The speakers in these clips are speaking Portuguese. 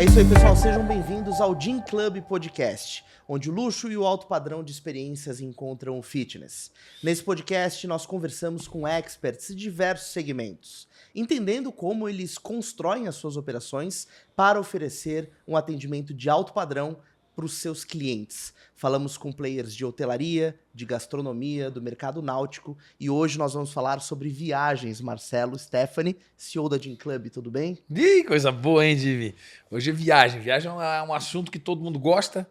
É isso aí, pessoal. Sejam bem-vindos ao Gym Club Podcast, onde o luxo e o alto padrão de experiências encontram o fitness. Nesse podcast, nós conversamos com experts de diversos segmentos, entendendo como eles constroem as suas operações para oferecer um atendimento de alto padrão para os seus clientes. Falamos com players de hotelaria, de gastronomia, do mercado náutico, e hoje nós vamos falar sobre viagens. Marcelo, Stephanie, CEO da Gym Club, tudo bem? Ih, coisa boa, hein, Jimmy? Hoje é viagem. Viagem é um assunto que todo mundo gosta,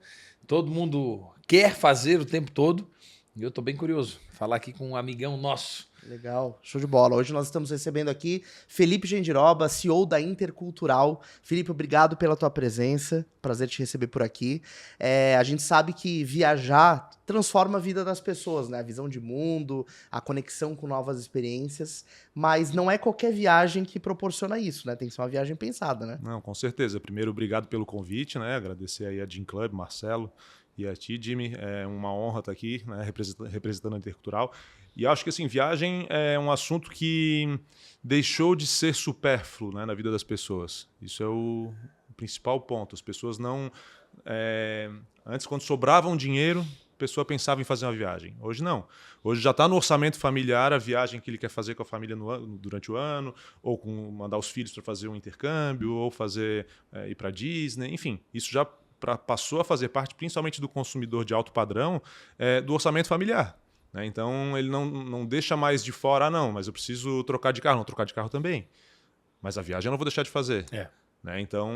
todo mundo quer fazer o tempo todo, e eu tô bem curioso. Falar aqui com um amigão nosso. Legal, show de bola. Hoje nós estamos recebendo aqui Felipe Gendiroba, CEO da Intercultural. Felipe, obrigado pela tua presença, prazer te receber por aqui. A gente sabe que viajar transforma a vida das pessoas, né? A visão de mundo, a conexão com novas experiências, mas não é qualquer viagem que proporciona isso, né? Tem que ser uma viagem pensada, né? Não, com certeza. Primeiro, obrigado pelo convite, né? Agradecer aí a Gym Club, Marcelo e a ti, Jimmy. É uma honra estar aqui, né? representando a Intercultural. E acho que assim, viagem é um assunto que deixou de ser supérfluo, né, na vida das pessoas. Isso é o principal ponto. As pessoas não... Antes, quando sobrava um dinheiro, a pessoa pensava em fazer uma viagem. Hoje não. Hoje já está no orçamento familiar a viagem que ele quer fazer com a família durante o ano, ou mandar os filhos para fazer um intercâmbio, ou ir para Disney. Enfim, isso já passou a fazer parte, principalmente do consumidor de alto padrão, do orçamento familiar. Então, ele não deixa mais de fora, não, mas eu preciso trocar de carro. Não, trocar de carro também. Mas a viagem eu não vou deixar de fazer. Então,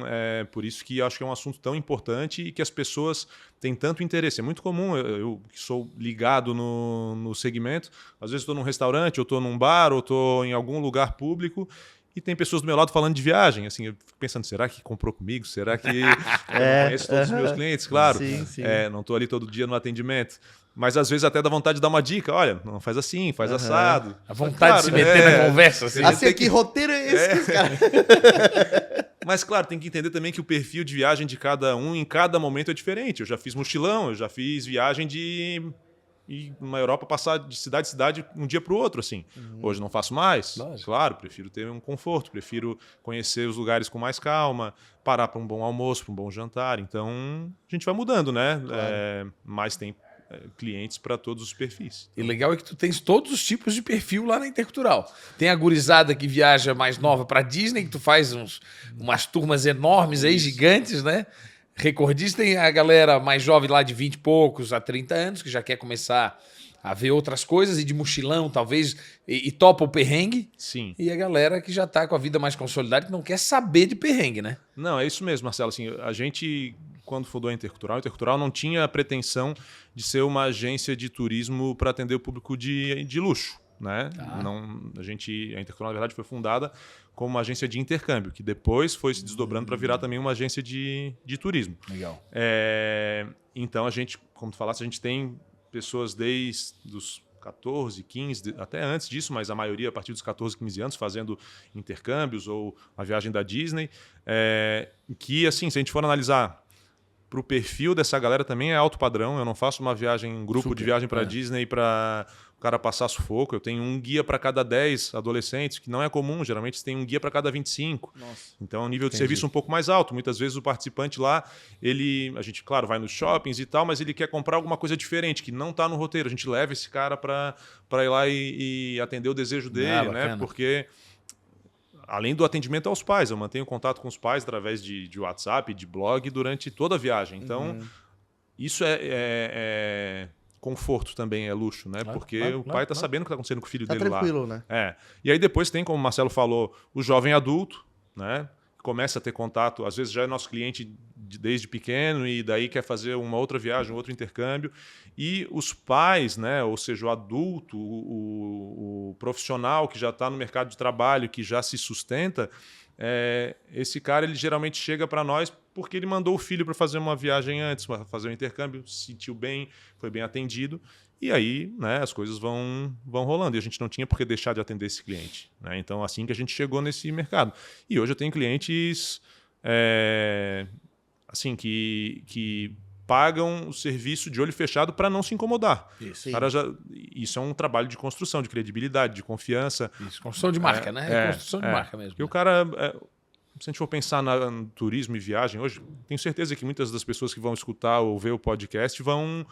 é por isso que eu acho que é um assunto tão importante e que as pessoas têm tanto interesse. É muito comum, eu que sou ligado no segmento, às vezes estou num restaurante, ou estou num bar, ou estou em algum lugar público, e tem pessoas do meu lado falando de viagem. Assim, eu fico pensando, será que comprou comigo? Será que eu conheço todos os meus clientes? Claro, sim. Não estou ali todo dia no atendimento. Mas às vezes até dá vontade de dar uma dica. Olha, não faz assim, faz assado. A vontade de se meter na conversa. Assim, que roteiro é esse, cara? Mas claro, tem que entender também que o perfil de viagem de cada um em cada momento é diferente. Eu já fiz mochilão, eu já fiz viagem de ir na Europa, passar de cidade em cidade um dia para o outro, assim. Hoje não faço mais. Lógico. Claro, prefiro ter um conforto, prefiro conhecer os lugares com mais calma, parar para um bom almoço, para um bom jantar. Então, a gente vai mudando, né? Claro. Mas tem clientes para todos os perfis. E legal é que tu tens todos os tipos de perfil lá na Intercultural. Tem a gurizada que viaja mais nova para Disney, que tu faz umas turmas enormes aí, gigantes, né? Recordista, tem a galera mais jovem lá de 20 e poucos a 30 anos, que já quer começar a ver outras coisas, e de mochilão, talvez, e topa o perrengue. Sim. E a galera que já está com a vida mais consolidada, que não quer saber de perrengue, né? Não, é isso mesmo, Marcelo. Assim, a gente, quando fundou a Intercultural não tinha a pretensão de ser uma agência de turismo para atender o público de luxo. Né? A Intercultural, na verdade, foi fundada como uma agência de intercâmbio, que depois foi se desdobrando para virar também uma agência de turismo. Legal. Então, como tu falaste, a gente tem pessoas desde os 14, 15, até antes disso, mas a maioria a partir dos 14, 15 anos, fazendo intercâmbios ou a viagem da Disney, que, assim, se a gente for analisar para o perfil dessa galera também é alto padrão. Eu não faço uma viagem, um grupo de viagem para Disney para o cara passar sufoco. Eu tenho um guia para cada 10 adolescentes, que não é comum. Geralmente tem um guia para cada 25. Nossa. Então é um nível de serviço um pouco mais alto. Muitas vezes o participante lá, a gente, claro, vai nos shoppings e tal, mas ele quer comprar alguma coisa diferente, que não está no roteiro. A gente leva esse cara para ir lá e atender o desejo dele, né? Porque... Além do atendimento aos pais, eu mantenho contato com os pais através de WhatsApp, de blog, durante toda a viagem. Então, isso é conforto também, é luxo, né? Porque o pai está sabendo o que está acontecendo com o filho dele lá. Tá tranquilo, né? E aí depois tem, como o Marcelo falou, o jovem adulto, né? Começa a ter contato, às vezes já é nosso cliente desde pequeno e daí quer fazer uma outra viagem, um outro intercâmbio. E os pais, né, ou seja, o adulto, o profissional que já está no mercado de trabalho, que já se sustenta, esse cara ele geralmente chega para nós porque ele mandou o filho para fazer uma viagem antes, para fazer um intercâmbio, se sentiu bem, foi bem atendido. E aí, né, as coisas vão rolando. E a gente não tinha por que deixar de atender esse cliente. Né? Então, assim que a gente chegou nesse mercado. E hoje eu tenho clientes assim, que pagam o serviço de olho fechado para não se incomodar. Isso é um trabalho de construção, de credibilidade, de confiança. Isso, construção de marca, né? Construção de marca mesmo. Porque o cara... se a gente for pensar no turismo e viagem hoje, tenho certeza que muitas das pessoas que vão escutar ou ver o podcast vão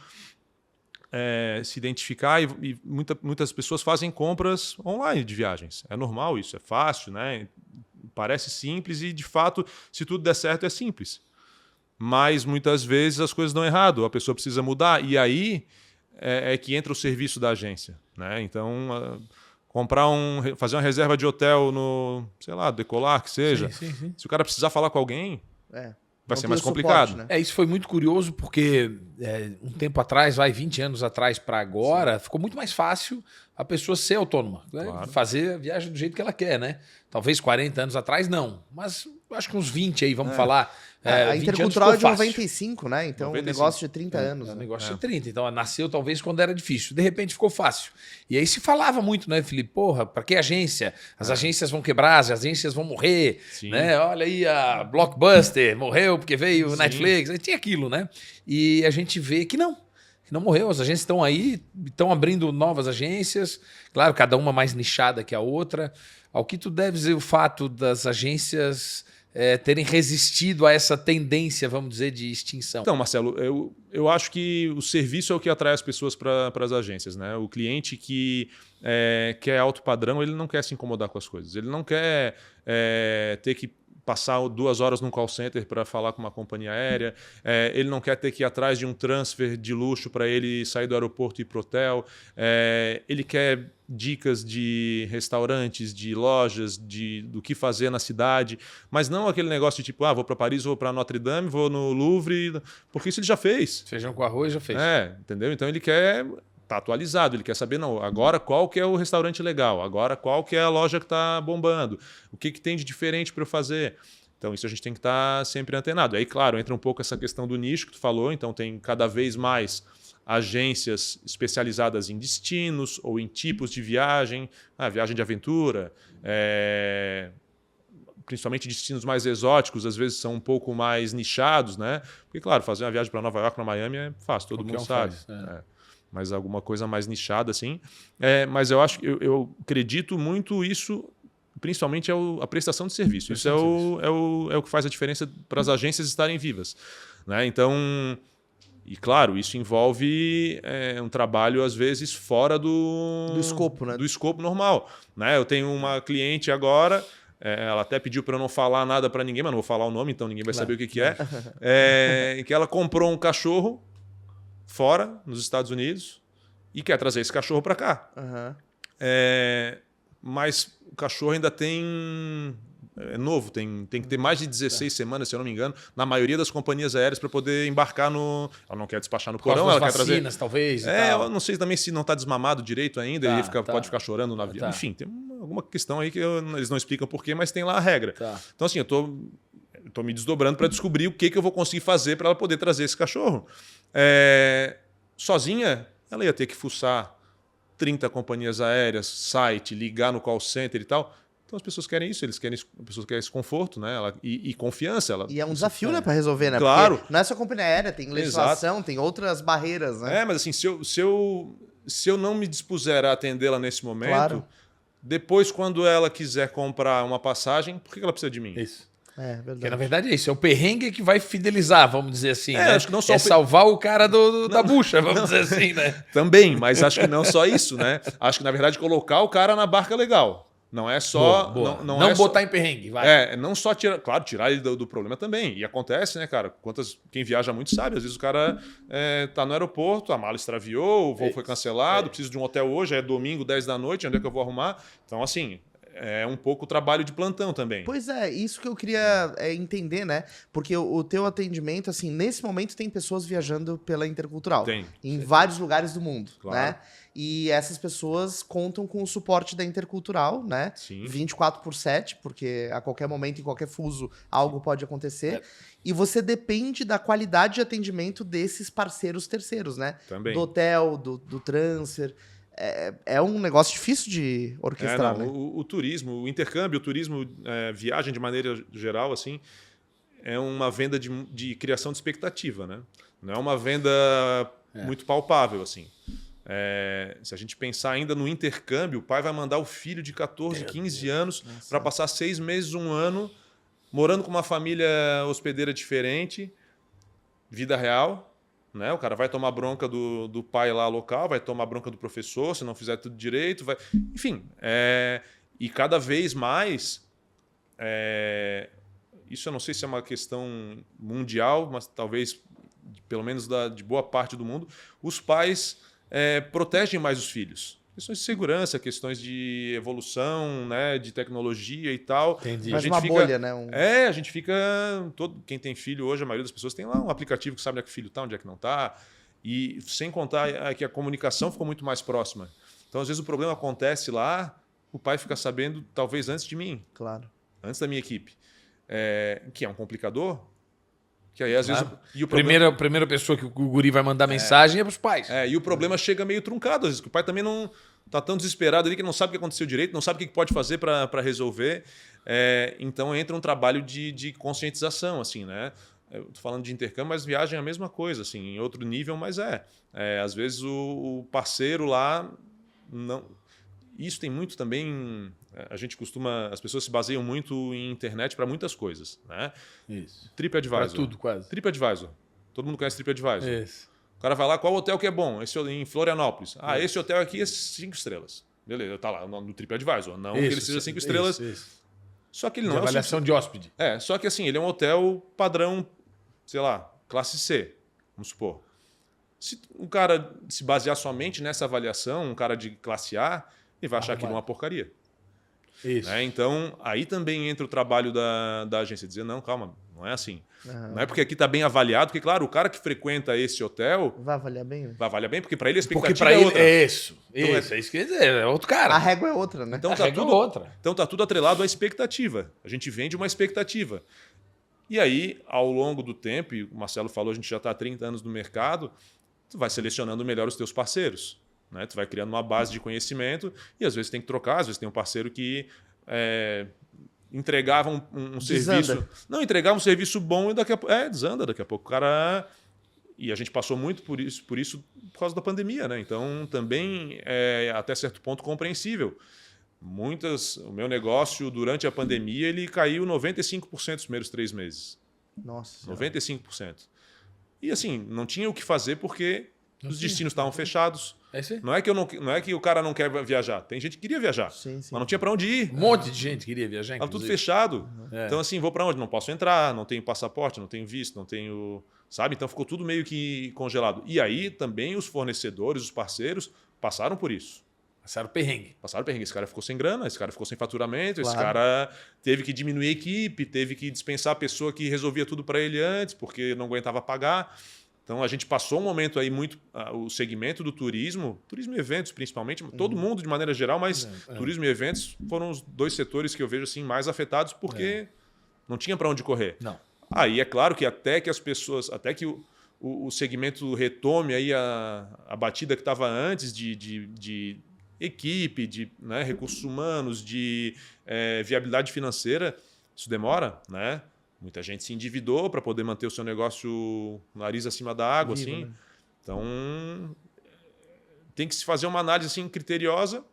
se identificar e muitas pessoas fazem compras online de viagens. É normal isso, é fácil, né? Parece simples e, de fato, se tudo der certo, é simples. Mas muitas vezes as coisas dão errado, a pessoa precisa mudar e aí é que entra o serviço da agência, né? Então, fazer uma reserva de hotel no, sei lá, Decolar, que seja. Sim. Se o cara precisar falar com alguém, vai ser mais suporte, complicado. né? Isso foi muito curioso porque um tempo atrás, 20 anos atrás para agora, ficou muito mais fácil a pessoa ser autônoma, né? Claro. Fazer a viagem do jeito que ela quer, né? Talvez 40 anos atrás, não. Mas acho que uns 20 aí, vamos falar. A 20 Intercultural é anos de ficou fácil. 95, né? Então, 95. um negócio de 30 anos. É um né? negócio de 30. Então, nasceu talvez quando era difícil. De repente ficou fácil. E aí se falava muito, né, Felipe? Porra, para que agência? As agências vão quebrar, as agências vão morrer. Sim. Né? Olha aí a Blockbuster, morreu porque veio o Netflix. Aí tinha aquilo, né? E a gente vê que não morreu. As agências estão aí, estão abrindo novas agências. Claro, cada uma mais nichada que a outra. Ao que tu deves dizer o fato das agências terem resistido a essa tendência, vamos dizer, de extinção? Então, Marcelo, eu acho que o serviço é o que atrai as pessoas para as agências, né? O cliente que quer alto padrão, ele não quer se incomodar com as coisas. Ele não quer ter que passar 2 horas num call center para falar com uma companhia aérea, ele não quer ter que ir atrás de um transfer de luxo para ele sair do aeroporto e ir para o hotel, ele quer dicas de restaurantes, de lojas, do que fazer na cidade, mas não aquele negócio de tipo, vou para Paris, vou para Notre Dame, vou no Louvre, porque isso ele já fez. Feijão com arroz já fez. Entendeu? Então ele quer tá atualizado, ele quer saber, não, agora qual que é o restaurante legal, agora qual que é a loja que está bombando, o que tem de diferente para eu fazer. Então isso a gente tem que estar sempre antenado. Aí, claro, entra um pouco essa questão do nicho que tu falou, então tem cada vez mais agências especializadas em destinos ou em tipos de viagem, viagem de aventura, principalmente destinos mais exóticos, às vezes são um pouco mais nichados, né? Porque, claro, fazer uma viagem para Nova York, para Miami é fácil, todo mundo sabe. Mas alguma coisa mais nichada, assim. Mas eu acho que eu acredito muito isso, principalmente a prestação de serviço. Isso é o que faz a diferença para as agências estarem vivas, né? Então, e claro, isso envolve um trabalho, às vezes, fora do escopo, né? Do escopo normal, né? Eu tenho uma cliente agora, ela até pediu para eu não falar nada para ninguém, mas não vou falar o nome, então ninguém vai saber o que é. Que ela comprou um cachorro fora, nos Estados Unidos, e quer trazer esse cachorro para cá. Mas o cachorro ainda é novo, tem que ter mais de 16 semanas, se eu não me engano, na maioria das companhias aéreas para poder embarcar no... Ela não quer despachar no porão, ela quer trazer... vacinas, talvez. Eu não sei também se não está desmamado direito ainda, e pode ficar chorando no avião. Tá. Enfim, tem alguma questão aí que eles não explicam por quê, mas tem lá a regra. Tá. Então, assim, eu tô me desdobrando para descobrir o que eu vou conseguir fazer para ela poder trazer esse cachorro. Sozinha, ela ia ter que fuçar 30 companhias aéreas, site, ligar no call center e tal. Então as pessoas querem isso, as pessoas querem esse conforto, né? E confiança. E é um desafio, né, para resolver, né? Claro. Porque não é só companhia aérea, tem legislação, tem outras barreiras, né? Mas assim, se eu não me dispuser a atendê-la nesse momento, Claro. Depois, quando ela quiser comprar uma passagem, por que ela precisa de mim? Isso. Verdade. Porque, na verdade, é isso. É o perrengue que vai fidelizar, vamos dizer assim. Né? Acho que não só salvar o cara da bucha, vamos dizer assim, né? Também, mas acho que não só isso, né? Acho que, na verdade, colocar o cara na barca legal. Não é só... Boa. Não é botar só... em perrengue, vai. Não só tirar... Claro, tirar ele do problema também. E acontece, né, cara? Quem viaja muito sabe. Às vezes o cara tá no aeroporto, a mala extraviou, o voo foi cancelado, preciso de um hotel hoje, é domingo, 10 da noite, onde é que eu vou arrumar? Então, assim... É um pouco o trabalho de plantão também. Pois é, isso que eu queria entender, né? Porque o teu atendimento, assim, nesse momento tem pessoas viajando pela Intercultural. Tem. Em vários lugares do mundo, Claro. né? E essas pessoas contam com o suporte da Intercultural, né? Sim. 24/7, porque a qualquer momento, em qualquer fuso, algo pode acontecer. E você depende da qualidade de atendimento desses parceiros terceiros, né? Também. Do hotel, do transfer... É um negócio difícil de orquestrar, né? O turismo, o intercâmbio, o turismo, viagem de maneira geral, assim, é uma venda de criação de expectativa, né? Não é uma venda muito palpável, assim. Se a gente pensar ainda no intercâmbio, o pai vai mandar o filho de 14, 15 anos para passar 6 meses, 1 ano morando com uma família hospedeira diferente, vida real, né? O cara vai tomar bronca do pai lá local, vai tomar bronca do professor, se não fizer tudo direito, vai... Enfim, e cada vez mais, isso eu não sei se é uma questão mundial, mas talvez, pelo menos de boa parte do mundo, os pais protegem mais os filhos. Questões de segurança, questões de evolução, né, de tecnologia e tal. Entendi. Mas uma bolha, né? A gente fica... Quem tem filho hoje, a maioria das pessoas tem lá um aplicativo que sabe onde é que o filho está, onde é que não está. E sem contar que a comunicação ficou muito mais próxima. Então, às vezes, o problema acontece lá, o pai fica sabendo, talvez, antes de mim. Claro. Antes da minha equipe. Que é um complicador. Que aí, às vezes... E o primeira pessoa que o guri vai mandar mensagem é para os pais. E o problema chega meio truncado, às vezes, que o pai também não está tão desesperado ali que não sabe o que aconteceu direito, não sabe o que pode fazer para resolver. Então entra um trabalho de conscientização, assim, né? Eu tô falando de intercâmbio, mas viagem é a mesma coisa, assim, em outro nível, mas às vezes o parceiro lá não... Isso tem muito também... As pessoas se baseiam muito em internet para muitas coisas, né? Isso. TripAdvisor. Para tudo, quase. TripAdvisor. Todo mundo conhece TripAdvisor. Isso. O cara vai lá, qual hotel que é bom? Esse em Florianópolis. Esse hotel aqui é 5 estrelas. Beleza, tá lá no TripAdvisor. Não que ele seja 5 estrelas. Isso. Só que ele não é avaliação de hóspede. Só que assim, ele é um hotel padrão, sei lá, classe C, vamos supor. Se um cara se basear somente nessa avaliação, um cara de classe A, ele vai achar aquilo uma porcaria. Isso. Então, aí também entra o trabalho da agência, dizer, não, calma, não é assim. Não é porque aqui está bem avaliado, porque, claro, o cara que frequenta esse hotel... Vai avaliar bem, né? Vai avaliar bem, porque para ele a expectativa porque é outra. Isso, é isso que quer dizer, é outro cara. A régua é outra, né? Então tá tudo atrelado à expectativa. A gente vende uma expectativa. E aí, ao longo do tempo, e o Marcelo falou, a gente já está há 30 anos no mercado, tu vai selecionando melhor os teus parceiros. Né? Tu vai criando uma base de conhecimento e às vezes tem que trocar, às vezes tem um parceiro que entregava um serviço... Não, entregava um serviço bom e daqui a pouco... desanda, daqui a pouco o cara... E a gente passou muito por isso por causa da pandemia, né? Então também é até certo ponto compreensível. O meu negócio durante a pandemia ele caiu 95% nos primeiros 3 meses. Nossa. 95%. E assim, não tinha o que fazer porque os destinos estavam fechados. Não é que o cara não quer viajar. Tem gente que queria viajar, mas não tinha para onde ir. Um monte de gente queria viajar, estava tudo fechado. Então assim, vou para onde? Não posso entrar, não tenho passaporte, não tenho visto, não tenho... Sabe? Então ficou tudo meio que congelado. E aí também os fornecedores, os parceiros, passaram por isso. Passaram perrengue. Esse cara ficou sem grana, esse cara ficou sem faturamento, esse cara teve que diminuir a equipe, teve que dispensar a pessoa que resolvia tudo para ele antes, porque não aguentava pagar. Então a gente passou um momento aí muito... O segmento do turismo e eventos principalmente, todo mundo de maneira geral, mas turismo e eventos foram os 2 setores que eu vejo assim, mais afetados porque não tinha para onde correr. Não. Aí é claro que até que o segmento retome aí a batida que estava antes de equipe, de recursos humanos, de viabilidade financeira, isso demora, né? Muita gente se endividou para poder manter o seu negócio nariz acima da água, Vivo, assim. Né? Então, tem que se fazer uma análise assim, criteriosa.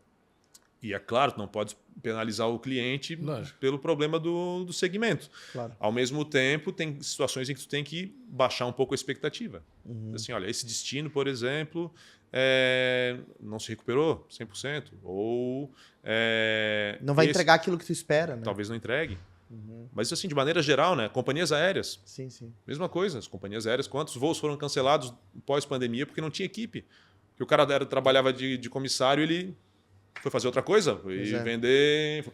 E é claro, não pode penalizar o cliente pelo problema do segmento. Claro. Ao mesmo tempo, tem situações em que tu tem que baixar um pouco a expectativa. Assim, olha, esse destino, por exemplo, não se recuperou 100%. Ou... não vai entregar aquilo que tu espera, né? Talvez não entregue. Mas isso assim, de maneira geral, né? Companhias aéreas. Sim, sim. Mesma coisa, as companhias aéreas, quantos voos foram cancelados pós-pandemia porque não tinha equipe? Porque o cara trabalhava de comissário, ele foi fazer outra coisa, foi vender,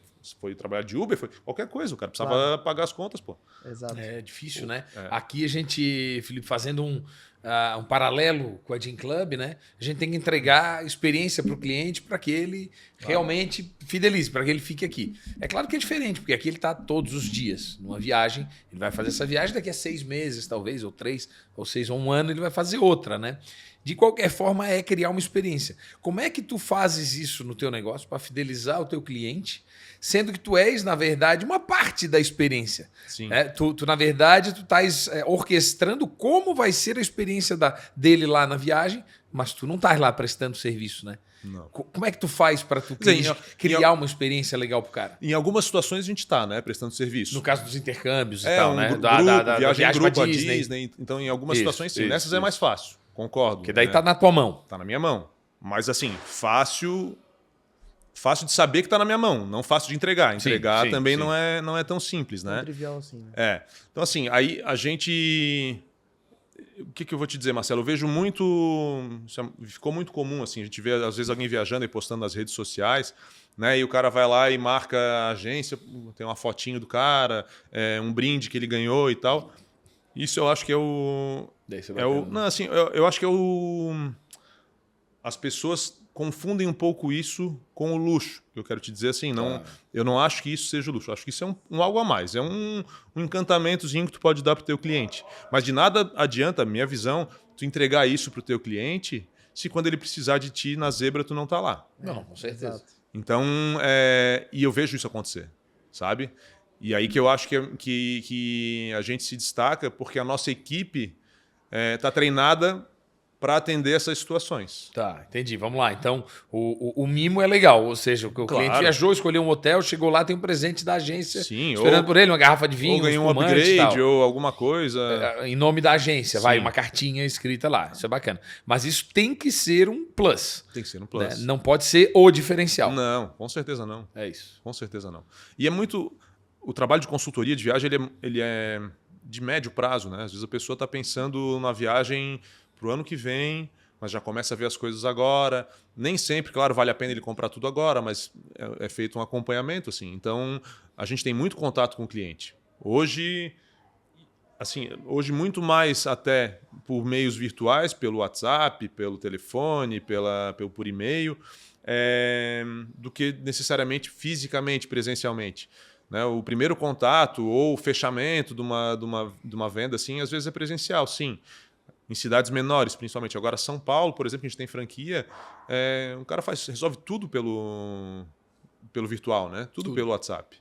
foi trabalhar de Uber, foi qualquer coisa, o cara precisava pagar as contas, pô. Exato. É difícil, né? Aqui a gente, Felipe, fazendo um paralelo com a Gym Club, né? A gente tem que entregar experiência para o cliente para que ele realmente fidelize, para que ele fique aqui. É claro que é diferente, porque aqui ele está todos os dias numa viagem, ele vai fazer essa viagem daqui a 6 meses, talvez, ou 3, ou 6, ou 1 ano, ele vai fazer outra, né? De qualquer forma, é criar uma experiência. Como é que tu fazes isso no teu negócio para fidelizar o teu cliente, sendo que tu és, na verdade, uma parte da experiência? Sim. Tu na verdade, tu estás orquestrando como vai ser a experiência dele lá na viagem, mas tu não estás lá prestando serviço, né? Não. Como é que tu faz para tu Quer dizer, criar uma experiência legal pro cara? Em algumas situações a gente está, né, prestando serviço. No caso dos intercâmbios e tal, né? Viagem em grupo pra a Disney. Então, em algumas situações, sim. Nessas é mais fácil, concordo. Porque daí tá na tua mão. Tá na minha mão. Mas, assim, fácil de saber que tá na minha mão, não fácil de entregar. Entregar também não é tão simples, né? É trivial assim, né? Então, assim, aí a gente... O que eu vou te dizer, Marcelo? Eu vejo muito... Ficou muito comum, assim, a gente vê, às vezes, alguém viajando e postando nas redes sociais, né? E o cara vai lá e marca a agência, tem uma fotinho do cara, um brinde que ele ganhou e tal. Isso eu acho que é o... Não, assim, eu acho que é o... As pessoas confundem um pouco isso com o luxo. Eu quero te dizer assim, eu não acho que isso seja luxo. Eu acho que isso é um algo a mais. É um encantamentozinho que tu pode dar para o teu cliente. Mas de nada adianta, minha visão, tu entregar isso para o teu cliente se quando ele precisar de ti na zebra tu não tá lá. Não, com certeza. Exato. Então, e eu vejo isso acontecer, sabe? E aí que eu acho que a gente se destaca porque a nossa equipe tá treinada para atender essas situações. Tá, entendi. Vamos lá. Então, o mimo é legal. Ou seja, o cliente viajou, escolheu um hotel, chegou lá, tem um presente da agência esperando por ele, uma garrafa de vinho, ou ganhou um upgrade ou alguma coisa. Em nome da agência, uma cartinha escrita lá. Isso é bacana. Mas isso tem que ser um plus. Tem que ser um plus. Né? Não pode ser o diferencial. Não, com certeza não. É isso. Com certeza não. E é muito... O trabalho de consultoria de viagem, ele é de médio prazo, né? Às vezes a pessoa está pensando na viagem para o ano que vem, mas já começa a ver as coisas agora. Nem sempre, claro, vale a pena ele comprar tudo agora, mas é feito um acompanhamento, assim. Então, a gente tem muito contato com o cliente. Hoje muito mais até por meios virtuais, pelo WhatsApp, pelo telefone, por e-mail, do que necessariamente fisicamente, presencialmente. Né? O primeiro contato ou o fechamento de uma venda, assim, às vezes é presencial, sim. Em cidades menores, principalmente. Agora, São Paulo, por exemplo, que a gente tem franquia, o cara resolve tudo pelo virtual, né? Tudo pelo WhatsApp.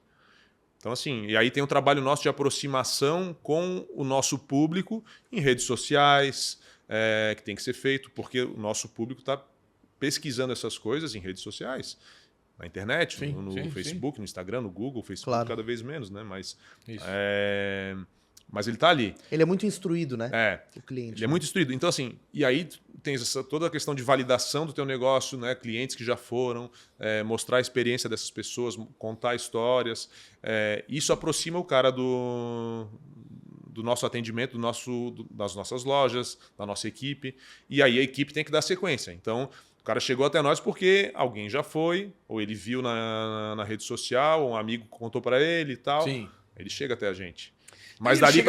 Então, assim, e aí tem um trabalho nosso de aproximação com o nosso público em redes sociais, que tem que ser feito, porque o nosso público está pesquisando essas coisas em redes sociais. Na internet, no Facebook, no Instagram, no Google, Facebook cada vez menos, né? Mas ele está ali. Ele é muito instruído, né? O cliente. Ele é muito instruído. Então, assim, e aí tem toda a questão de validação do teu negócio, né? Clientes que já foram, mostrar a experiência dessas pessoas, contar histórias. Isso aproxima o cara do nosso atendimento, das nossas lojas, da nossa equipe. E aí a equipe tem que dar sequência. Então, o cara chegou até nós porque alguém já foi, ou ele viu na rede social, ou um amigo contou para ele e tal. Sim. Ele chega até a gente. Mas dali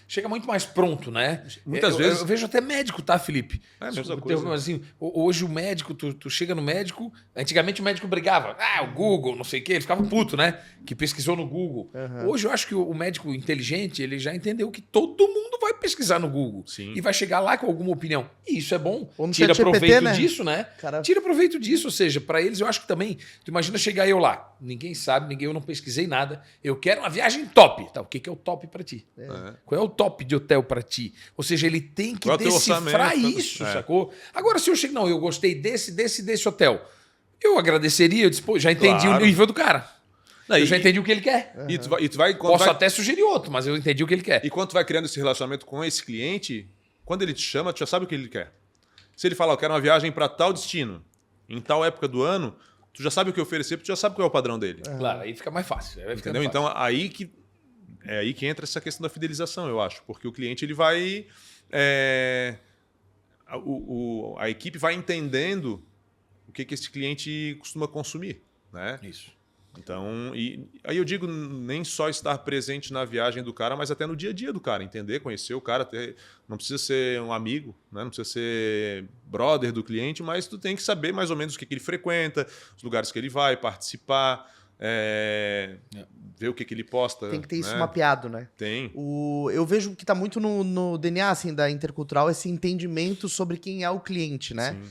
chega muito mais pronto, né? Muitas vezes. Eu vejo até médico, tá, Felipe? É a mesma coisa. Assim, hoje o médico, tu chega no médico. Antigamente o médico brigava. O Google, não sei o quê. Ele ficava puto, né? Que pesquisou no Google. Uhum. Hoje eu acho que o médico inteligente, ele já entendeu que todo mundo vai pesquisar no Google. Sim. E vai chegar lá com alguma opinião. E isso é bom. Ou no Tira ChatGPT, proveito né? disso, né? Cara... Tira proveito disso. Ou seja, para eles eu acho que também. Tu imagina chegar eu lá. Ninguém sabe, eu não pesquisei nada. Eu quero uma viagem top. Tá, o que é o top para ti? Qual é o top de hotel para ti? Ou seja, ele tem que decifrar isso, sacou? Agora, se eu chego, eu gostei desse hotel. Eu agradeceria, eu disse, pô, já entendi o nível do cara. Eu já entendi o que ele quer. Posso até sugerir outro, mas eu entendi o que ele quer. E quando tu vai criando esse relacionamento com esse cliente, quando ele te chama, tu já sabe o que ele quer. Se ele falar, eu quero uma viagem para tal destino, em tal época do ano, tu já sabe o que oferecer, porque tu já sabe qual é o padrão dele. Claro, aí fica mais fácil. Entendeu? Então, aí que entra essa questão da fidelização, eu acho. Porque o cliente ele vai... a equipe vai entendendo o que esse cliente costuma consumir. Né? Isso. Então, aí eu digo nem só estar presente na viagem do cara, mas até no dia a dia do cara. Entender, conhecer o cara. Não precisa ser um amigo, né? Não precisa ser brother do cliente, mas tu tem que saber mais ou menos o que ele frequenta, os lugares que ele vai, participar... ver o que ele posta. Tem que ter isso mapeado, né? Tem. Eu vejo que está muito no DNA assim, da Intercultural esse entendimento sobre quem é o cliente, né? Sim.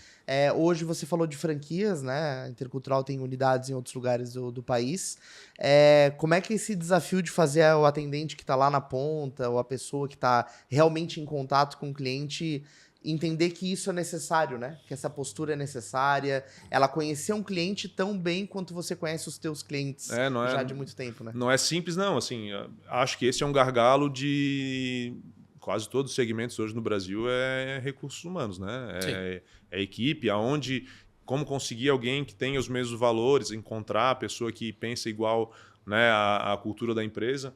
Hoje você falou de franquias, né? A Intercultural tem unidades em outros lugares do país. Como é que é esse desafio de fazer o atendente que está lá na ponta, ou a pessoa que está realmente em contato com o cliente, entender que isso é necessário, né? Que essa postura é necessária. Ela conhecer um cliente tão bem quanto você conhece os teus clientes já de muito tempo, né? Não é simples, não. Assim, acho que esse é um gargalo de quase todos os segmentos hoje no Brasil, é recursos humanos, né? É equipe, como conseguir alguém que tenha os mesmos valores, encontrar a pessoa que pensa igual, né, à cultura da empresa.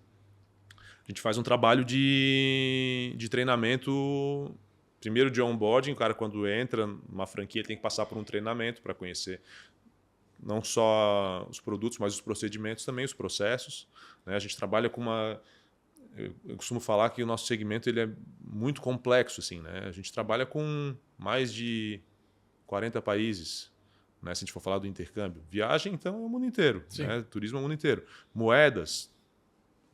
A gente faz um trabalho de treinamento, primeiro de onboarding. O cara, quando entra numa franquia, tem que passar por um treinamento para conhecer não só os produtos, mas os procedimentos também, os processos, né? A gente trabalha com eu costumo falar que o nosso segmento ele é muito complexo, assim, né? A gente trabalha com mais de 40 países, né? Se a gente for falar do intercâmbio. Viagem, então, é o mundo inteiro, né? Turismo é o mundo inteiro. Moedas,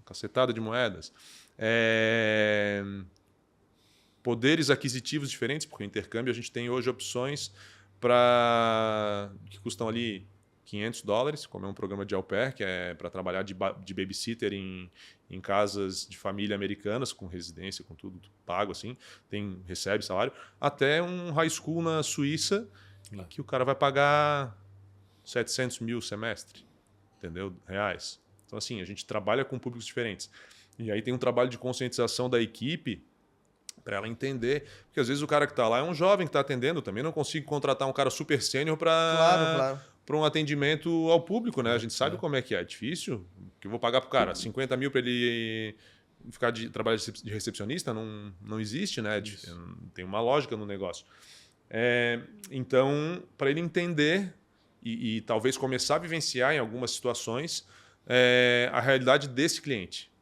cacetada de moedas. Poderes aquisitivos diferentes, porque o intercâmbio a gente tem hoje opções que custam ali $500, como é um programa de au pair, que é para trabalhar de babysitter em casas de família americanas, com residência, com tudo pago, assim, recebe salário, até um high school na Suíça, que o cara vai pagar 700 mil semestre, entendeu? Reais. Então, assim, a gente trabalha com públicos diferentes. E aí tem um trabalho de conscientização da equipe para ela entender. Porque às vezes o cara que está lá é um jovem que está atendendo. Também não consigo contratar um cara super sênior para um atendimento ao público, né? A gente sabe como é que é. É difícil. Que eu vou pagar para o cara 50 mil para ele trabalhar de recepcionista? Não existe, né? Tem uma lógica no negócio. Então, para ele entender e talvez começar a vivenciar em algumas situações a realidade desse cliente.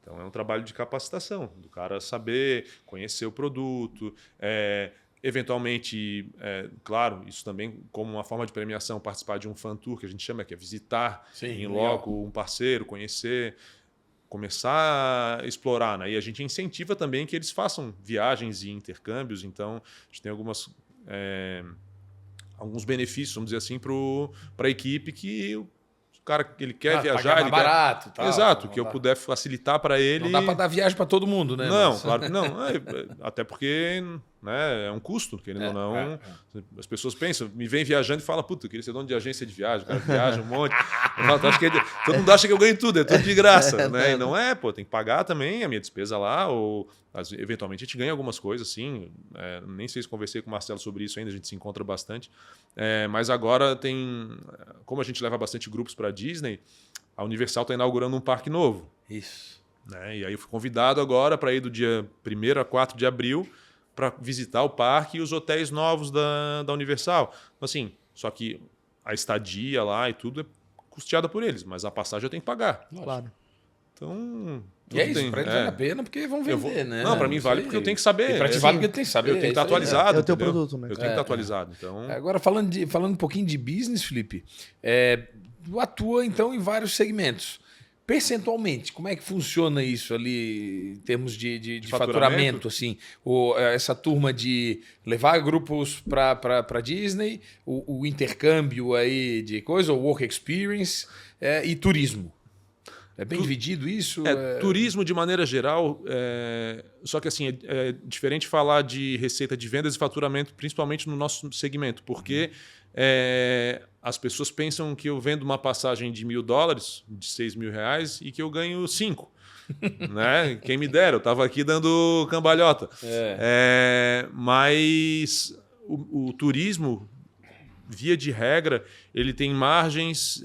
Então, é um trabalho de capacitação, do cara saber, conhecer o produto, eventualmente, claro, isso também como uma forma de premiação, participar de um fan tour, que a gente chama, que é visitar em loco um parceiro, conhecer, começar a explorar, né? E a gente incentiva também que eles façam viagens e intercâmbios, então a gente tem alguns benefícios, vamos dizer assim, para a equipe que o cara ele quer viajar, mais barato, tal, exato, que eu puder facilitar para ele. Não dá para dar viagem para todo mundo, né? Não, claro que não. Até porque, né, é um custo, querendo ou não. As pessoas pensam, me vem viajando e falam, puta, eu queria ser dono de agência de viagem, o cara viaja um monte. Todo mundo acha que eu ganho tudo, é tudo de graça, né? E não é, tem que pagar também a minha despesa lá, ou eventualmente a gente ganha algumas coisas, sim. Nem sei se conversei com o Marcelo sobre isso ainda, a gente se encontra bastante. Mas agora como a gente leva bastante grupos para a Disney, a Universal está inaugurando um parque novo. Isso. Né? E aí eu fui convidado agora para ir do dia 1º a 4 de abril para visitar o parque e os hotéis novos da Universal. Assim, só que a estadia lá e tudo é custeada por eles, mas a passagem eu tenho que pagar. Claro. Então... E é isso, para eles vale a pena porque vão vender, né? Não, para mim vale porque eu tenho que saber. Para ti vale porque tem que saber. Eu tenho que estar atualizado. É o teu produto, né? Eu tenho que estar atualizado. Então... Agora, falando um pouquinho de business, Felipe, tu atua, então, em vários segmentos. Percentualmente, como é que funciona isso ali em termos de faturamento? Assim, essa turma de levar grupos para Disney, o intercâmbio aí de coisa, o work experience e turismo. É bem dividido isso? Turismo de maneira geral, só que assim, é diferente falar de receita de vendas e faturamento, principalmente no nosso segmento, porque as pessoas pensam que eu vendo uma passagem de $1.000, de R$6.000, e que eu ganho 5. Né? Quem me dera, eu estava aqui dando cambalhota. Mas o turismo, via de regra, ele tem margens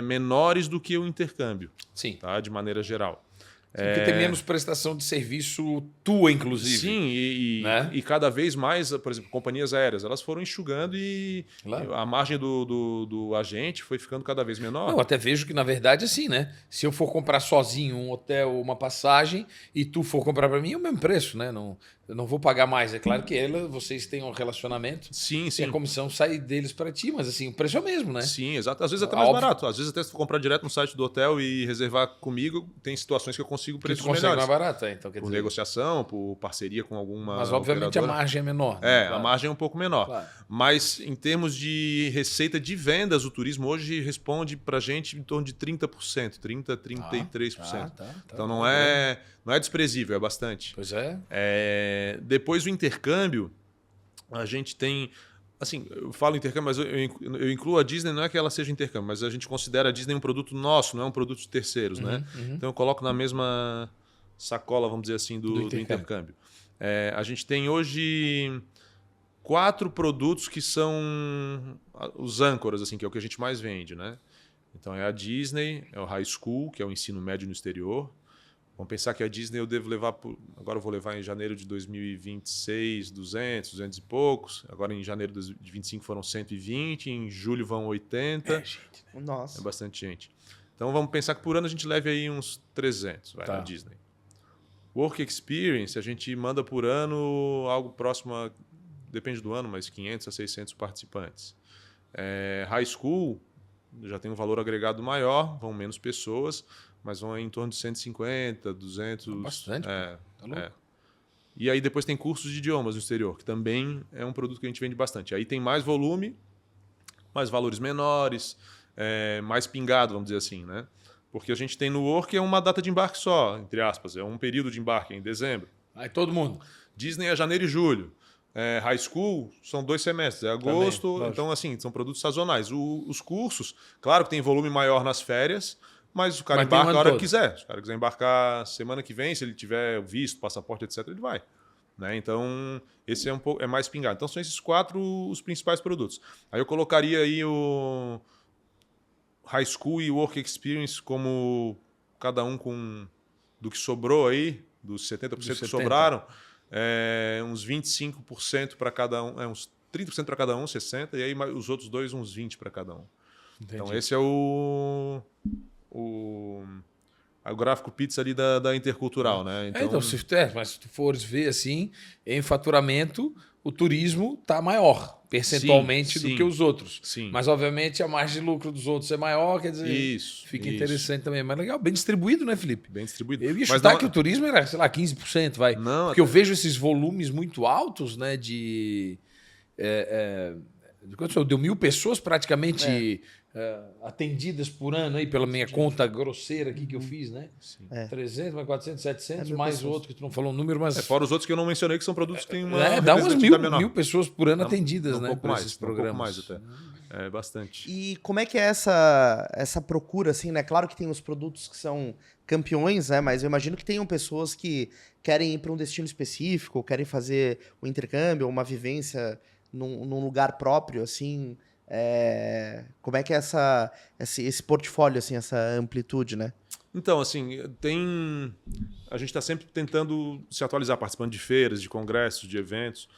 menores do que o intercâmbio. Sim. Tá? De maneira geral. Porque tem menos prestação de serviço tua, inclusive. Sim, e cada vez mais, por exemplo, companhias aéreas, elas foram enxugando e a margem do agente foi ficando cada vez menor. Eu até vejo que, na verdade, assim, né? Se eu for comprar sozinho um hotel ou uma passagem e tu for comprar para mim, é o mesmo preço, né? Eu não vou pagar mais. É claro que vocês têm um relacionamento. Sim, sim. E a comissão sai deles para ti, mas assim, o preço é o mesmo, né? Sim, exato. Às vezes até mais barato. Às vezes até se tu comprar direto no site do hotel e reservar comigo, tem situações que eu consigo consigo Porque tu preços consegue melhores. mais barato, então, quer Por dizer. negociação, por parceria com alguma Mas, obviamente, operadora. a margem é menor. Né? A margem é um pouco menor. Claro. Mas, em termos de receita de vendas, o turismo hoje responde para a gente em torno de 30%, 30%, 33%. Então, não é desprezível, é bastante. Pois é. Depois, o intercâmbio, a gente tem... Assim, eu falo intercâmbio, mas eu incluo a Disney, não é que ela seja intercâmbio, mas a gente considera a Disney um produto nosso, não é um produto de terceiros, né? Então eu coloco na mesma sacola, vamos dizer assim, do intercâmbio. A gente tem hoje 4 produtos que são os âncoras, assim, que é o que a gente mais vende, né? Então é a Disney, é o High School, que é o ensino médio no exterior. Vamos pensar que a Disney eu devo levar... Agora eu vou levar em janeiro de 2026, 200 e poucos. Agora em janeiro de 2025 foram 120, em julho vão 80. Gente, né? Nossa. É bastante gente. Então vamos pensar que por ano a gente leve aí uns 300 na Disney. Work Experience, a gente manda por ano algo próximo a... Depende do ano, mas 500 a 600 participantes. High School já tem um valor agregado maior, vão menos pessoas... mas vão em torno de 150, 200... Bastante, tá louco. E aí depois tem cursos de idiomas no exterior, que também é um produto que a gente vende bastante. Aí tem mais volume, mais valores menores, mais pingado, vamos dizer assim, né? Porque a gente tem no Work uma data de embarque só, entre aspas, é um período de embarque, em dezembro. Aí todo mundo. Disney é janeiro e julho. High School são 2 semestres, é agosto, Também, então assim, são produtos sazonais. Os cursos, claro que tem volume maior nas férias, mas o cara embarca a hora que quiser. Se o cara quiser embarcar semana que vem, se ele tiver visto, passaporte, etc., ele vai. Né? Então, esse é mais pingado. Então, são esses 4 os principais produtos. Aí eu colocaria aí o High School e Work Experience como cada um com do que sobrou aí, dos 70% que sobraram, uns 25% para cada um, uns 30% para cada um, 60%, e aí os outros dois, uns 20% para cada um. Entendi. Então, esse é o gráfico pizza ali da Intercultural, né? Então mas se tu fores ver assim, em faturamento, o turismo está maior, percentualmente, do que os outros. Sim. Mas, obviamente, a margem de lucro dos outros é maior, quer dizer, fica interessante também. Mas legal, bem distribuído, né, Felipe? Bem distribuído. Eu ia chutar que o turismo era, sei lá, 15%, vai. Não, porque eu vejo esses volumes muito altos, né, deu 1.000 pessoas praticamente atendidas por ano aí, pela minha conta grosseira aqui que eu fiz, né? 300, mais 400, 700, mais pessoas. O outro que tu não falou o número, mas... fora os outros que eu não mencionei, que são produtos que têm uma... dá umas 1.000 pessoas por ano atendidas, né? Um pouco mais, programas. um pouco mais até. Bastante. E como é que é essa procura, assim, né? Claro que tem os produtos que são campeões, né? Mas eu imagino que tenham pessoas que querem ir para um destino específico, ou querem fazer um intercâmbio, uma vivência num lugar próprio, assim... como é que é esse portfólio, assim, essa amplitude, né? Então, assim, a gente está sempre tentando se atualizar, participando de feiras, de congressos, de eventos,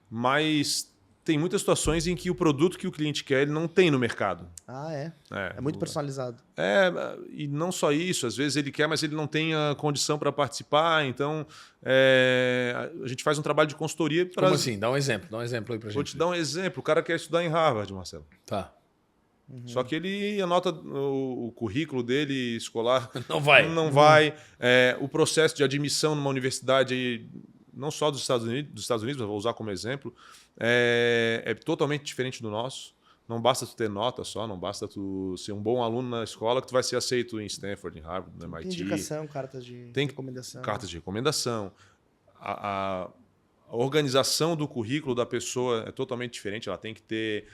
mas tem muitas situações em que o produto que o cliente quer ele não tem no mercado. É muito personalizado. E não só isso, às vezes ele quer, mas ele não tem a condição para participar, então a gente faz um trabalho de consultoria para... Como assim? Dá um exemplo aí pra gente. Vou te dar um exemplo. O cara quer estudar em Harvard, Marcelo. Tá. Só que ele anota o currículo dele escolar. Não vai. Não vai. O processo de admissão numa universidade, não só dos Estados Unidos, mas vou usar como exemplo, é totalmente diferente do nosso. Não basta tu ter nota só, não basta tu ser um bom aluno na escola que tu vai ser aceito em Stanford, em Harvard, no MIT. Tem indicação, cartas de recomendação. Cartas de recomendação. A organização do currículo da pessoa é totalmente diferente. Ela tem que ter...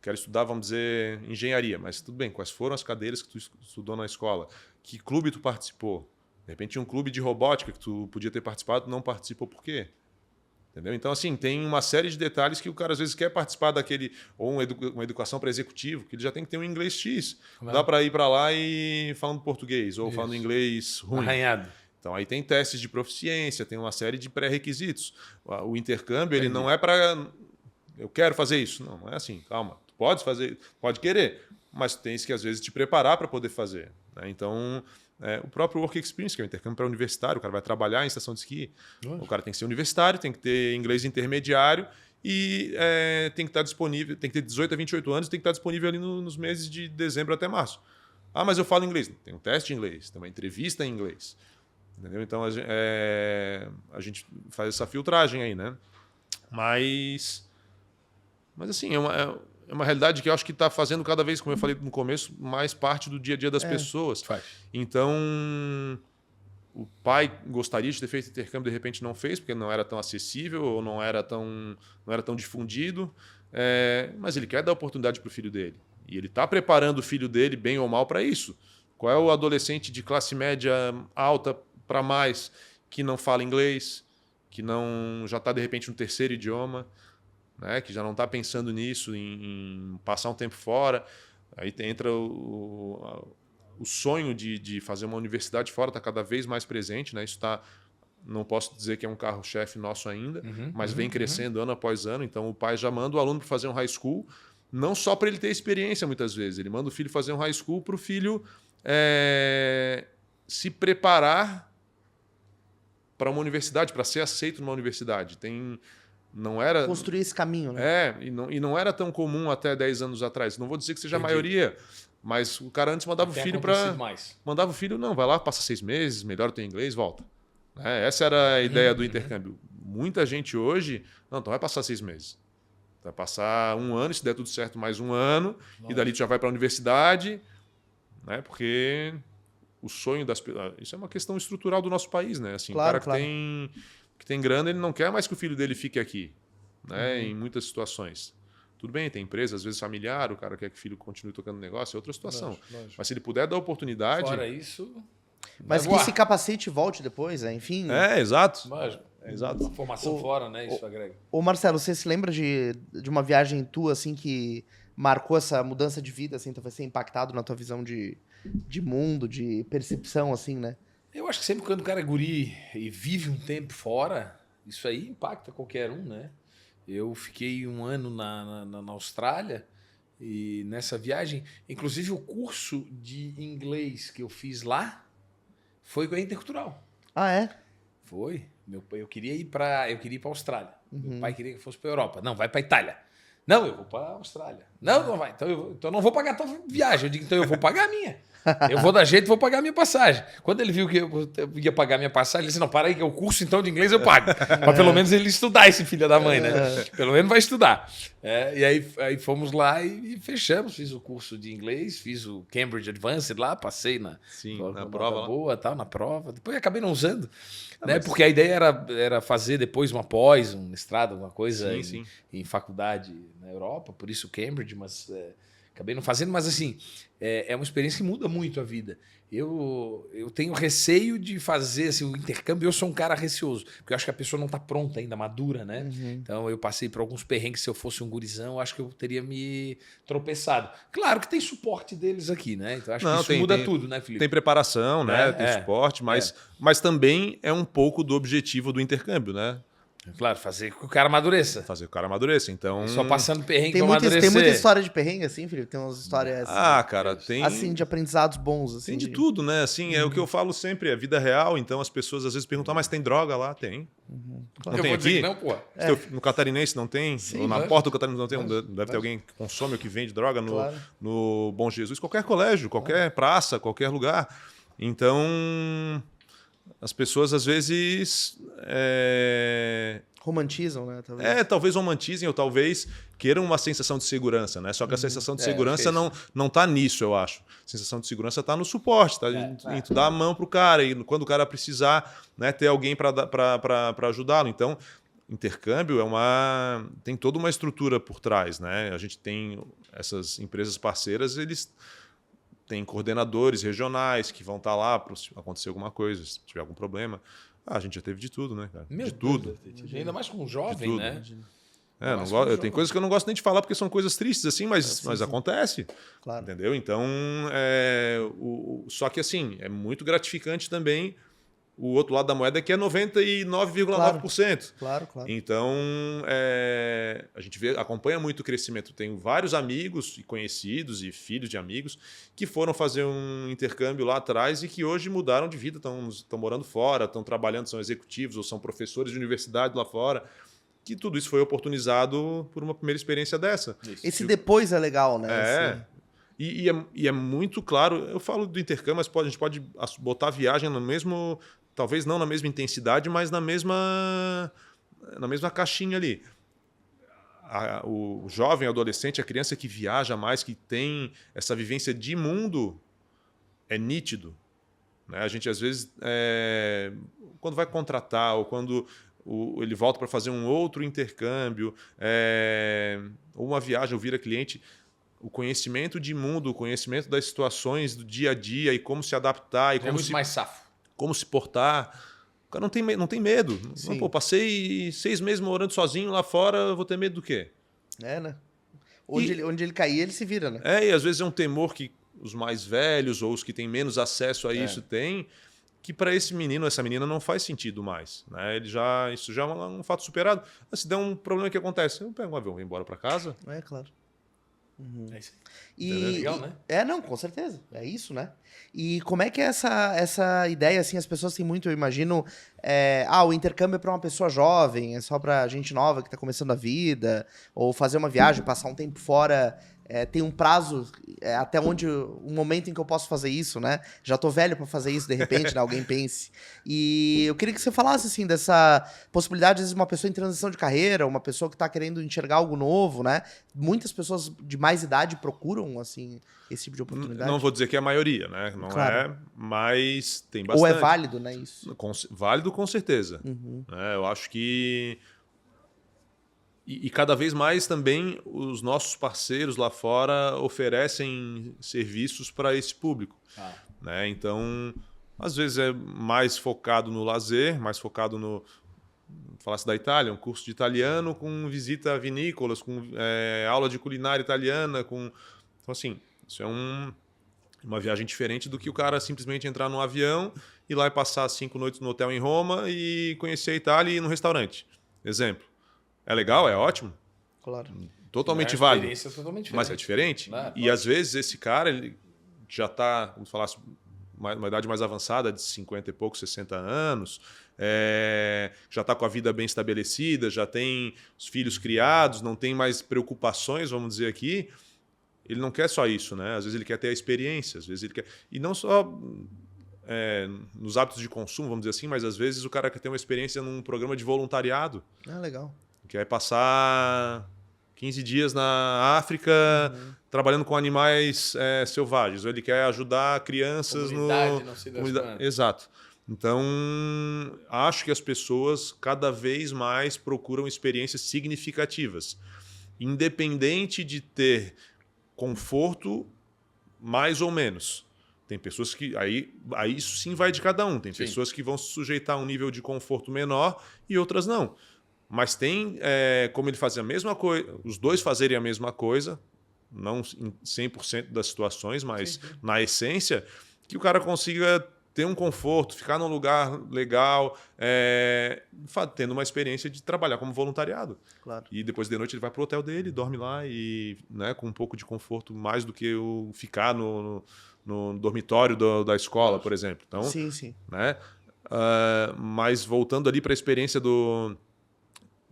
Quero estudar, vamos dizer, engenharia, mas tudo bem, quais foram as cadeiras que tu estudou na escola? Que clube tu participou? De repente, um clube de robótica que tu podia ter participado, não participou por quê? Entendeu? Então, assim, tem uma série de detalhes que o cara às vezes quer participar daquele, ou uma educação para executivo, que ele já tem que ter um inglês X. Não dá para ir para lá e falando português, ou falando inglês ruim. Arranhado. Então, aí tem testes de proficiência, tem uma série de pré-requisitos. O intercâmbio, ele não é para... Eu quero fazer isso. Não é assim, calma. Tu pode fazer, pode querer, mas tu tens que, às vezes, te preparar para poder fazer. Né? Então... o próprio Work Experience, que é o intercâmbio para universitário, o cara vai trabalhar em estação de esqui. O cara tem que ser universitário, tem que ter inglês intermediário e tem que estar disponível, tem que ter 18 a 28 anos e tem que estar disponível ali nos meses de dezembro até março. Ah, mas eu falo inglês. Tem um teste em inglês, tem uma entrevista em inglês. Entendeu? Então a gente faz essa filtragem aí, né? Mas assim, é uma realidade que eu acho que está fazendo cada vez, como eu falei no começo, mais parte do dia a dia das pessoas. Faz. Então, o pai gostaria de ter feito intercâmbio, de repente não fez, porque não era tão acessível ou não era tão difundido, mas ele quer dar oportunidade para o filho dele. E ele está preparando o filho dele, bem ou mal, para isso. Qual é o adolescente de classe média alta para mais que não fala inglês, que não já está, de repente, no terceiro idioma, né, que já não está pensando nisso, em passar um tempo fora? Aí entra o sonho de fazer uma universidade fora, está cada vez mais presente, né? Isso está, não posso dizer que é um carro-chefe nosso ainda, mas vem crescendo ano após ano. Então o pai já manda o aluno para fazer um high school, não só para ele ter experiência muitas vezes, ele manda o filho fazer um high school para o filho se preparar para uma universidade, para ser aceito numa universidade. Não era Construir esse caminho, né? E não era tão comum até 10 anos atrás. Não vou dizer que seja a maioria, mas o cara antes mandava o filho para... Mandava o filho, não, vai lá, passa 6 meses, melhora o teu inglês, volta. Essa era a ideia do intercâmbio. Muita gente hoje, não, então vai passar 6 meses. Vai passar 1 ano, se der tudo certo, mais 1 ano, e dali tu já vai para a universidade, né? Porque o sonho das pessoas... Isso é uma questão estrutural do nosso país, né? Assim, Claro, o cara que tem grana, ele não quer mais que o filho dele fique aqui, né? Em muitas situações. Tudo bem, tem empresa, às vezes familiar, o cara quer que o filho continue tocando negócio, é outra situação. Lógico. Mas se ele puder dar oportunidade... Fora isso... Mas que se capacite e volte depois, enfim. Exato. Lógico. Exato. Uma formação fora, né? Isso agrega. Ô Marcelo, você se lembra de uma viagem tua, assim, que marcou essa mudança de vida, assim, talvez ser impactado na tua visão de mundo, de percepção, assim, né? Eu acho que sempre quando o cara é guri e vive um tempo fora, isso aí impacta qualquer um, né? Eu fiquei 1 ano na Austrália e nessa viagem, inclusive o curso de inglês que eu fiz lá foi com a Intercultural. Ah, é? Foi. Eu queria ir para a Austrália. Meu pai queria que eu fosse para a Europa. Não, vai para a Itália. Não, eu vou para a Austrália. Não, não vai. Então eu não vou pagar a tua viagem. Eu digo, então eu vou pagar a minha. Eu vou dar jeito e vou pagar a minha passagem. Quando ele viu que eu ia pagar a minha passagem, ele disse, não, para aí que é o curso então de inglês eu pago. Mas pelo menos ele estudar, esse filho da mãe, né? Pelo menos vai estudar. E aí fomos lá e fechamos. Fiz o curso de inglês, fiz o Cambridge Advanced lá, passei na prova boa, tal, na prova. Depois acabei não usando, né? Porque a ideia era fazer depois uma pós, um mestrado, alguma coisa em faculdade na Europa, por isso Cambridge, mas... acabei não fazendo, mas assim, é uma experiência que muda muito a vida. Eu tenho receio de fazer assim, o intercâmbio, eu sou um cara receoso, porque eu acho que a pessoa não está pronta ainda, madura, né? Então eu passei por alguns perrengues, se eu fosse um gurizão, eu acho que eu teria me tropeçado. Claro que tem suporte deles aqui, né? Então acho que isso muda tudo, né, Felipe? Tem preparação, né? Tem suporte, mas também é um pouco do objetivo do intercâmbio, né? Claro, fazer com que o cara amadureça. Fazer com que o cara amadureça, então... Só passando perrengue tem muita história de perrengue, assim, Felipe? Tem umas histórias... cara, tem... assim, de aprendizados bons, assim. Tem de tudo, né? Assim, é o que eu falo sempre, é vida real, então as pessoas às vezes perguntam, mas tem droga lá? Tem. Claro. Não tem aqui? Não, pô. No Catarinense não tem? Sim, ou na porta do Catarinense não tem? Deve ter alguém que consome ou que vende droga no Bom Jesus. Qualquer colégio, qualquer praça, qualquer lugar. Então... as pessoas, às vezes... romantizam, né? Talvez. Talvez romantizem ou talvez queiram uma sensação de segurança, né? Só que a sensação de segurança não tá nisso, eu acho. A sensação de segurança tá no suporte, tá? Em tu dar a mão pro cara e quando o cara precisar, né, ter alguém para ajudá-lo. Então, intercâmbio tem toda uma estrutura por trás, né? A gente tem essas empresas parceiras, eles... tem coordenadores regionais que vão estar lá para se acontecer alguma coisa, se tiver algum problema. A gente já teve de tudo, né, cara? De tudo. Ainda mais com um jovem, né? Tem coisas que eu não gosto nem de falar porque são coisas tristes, assim, mas acontece. Claro. Entendeu? Então, só que assim, é muito gratificante também o outro lado da moeda, que é 99,9%. Claro. Então, a gente acompanha muito o crescimento. Tenho vários amigos e conhecidos e filhos de amigos que foram fazer um intercâmbio lá atrás e que hoje mudaram de vida, estão morando fora, estão trabalhando, são executivos ou são professores de universidade lá fora. Que tudo isso foi oportunizado por uma primeira experiência dessa. Esse depois é legal, né? E é muito claro, eu falo do intercâmbio, mas a gente pode botar a viagem no mesmo, talvez não na mesma intensidade, mas na mesma caixinha ali. O jovem, o adolescente, a criança que viaja mais, que tem essa vivência de mundo, é nítido. Né? A gente, às vezes, quando vai contratar ou quando ele volta para fazer um outro intercâmbio, ou uma viagem, ou vira cliente, o conhecimento de mundo, o conhecimento das situações do dia a dia e como se adaptar. E como muito mais safo. Como se portar. O cara não tem medo. Não, pô, passei 6 meses morando sozinho lá fora, vou ter medo do quê? Né? Onde ele cair, ele se vira, né? E às vezes é um temor que os mais velhos ou os que têm menos acesso a isso têm, que para esse menino, essa menina não faz sentido mais. Né? Isso já é um fato superado. Mas se der um problema que acontece, eu pego um avião e vou embora para casa. É claro. Uhum. É isso. Legal, né? Não, com certeza. É isso, né? E como é que é essa ideia, assim, as pessoas têm muito, eu imagino, o intercâmbio é para uma pessoa jovem, é só para gente nova que tá começando a vida, ou fazer uma viagem, passar um tempo fora, tem um prazo até onde, o momento em que eu posso fazer isso, né? Já tô velho para fazer isso, de repente, né? Alguém pense. E eu queria que você falasse, assim, dessa possibilidade, às vezes, uma pessoa em transição de carreira, uma pessoa que tá querendo enxergar algo novo, né? Muitas pessoas de mais idade procuram, assim, esse tipo de oportunidade. Não vou dizer que é a maioria, né? Não claro. Mas tem bastante. Ou é válido, né? Isso. Válido, com certeza. Uhum. Eu acho que... E cada vez mais também os nossos parceiros lá fora oferecem serviços para esse público. Né? Então, às vezes é mais focado no lazer, mais focado no... Falasse da Itália, um curso de italiano com visita a vinícolas, com aula de culinária italiana. Então, assim, isso é uma viagem diferente do que o cara simplesmente entrar num avião, ir lá e passar 5 noites no hotel em Roma e conhecer a Itália e ir num restaurante. Exemplo. É legal, é ótimo. Claro. Totalmente válido. Totalmente mas é diferente. Claro, e às vezes esse cara ele já está, como falasse, uma idade mais avançada, de 50 e poucos, 60 anos, já está com a vida bem estabelecida, já tem os filhos criados, não tem mais preocupações, vamos dizer aqui. Ele não quer só isso, né? Às vezes ele quer ter a experiência, às vezes ele quer... E não só nos hábitos de consumo, vamos dizer assim, mas às vezes o cara quer ter uma experiência num programa de voluntariado. Legal. Quer passar 15 dias na África trabalhando com animais selvagens. Ou ele quer ajudar crianças não sei das comunidade. Exato. Então, acho que as pessoas cada vez mais procuram experiências significativas. Independente de ter conforto mais ou menos. Tem pessoas que... Aí isso sim vai de cada um. Tem pessoas que vão se sujeitar a um nível de conforto menor e outras não. Mas tem como ele fazer a mesma coisa, os dois fazerem a mesma coisa, não em 100% das situações, mas na essência, que o cara consiga ter um conforto, ficar num lugar legal, tendo uma experiência de trabalhar como voluntariado. Claro. E depois de noite ele vai pro hotel dele, dorme lá e, né, com um pouco de conforto, mais do que o ficar no dormitório da escola, por exemplo. Então, sim. Né? Mas voltando ali para a experiência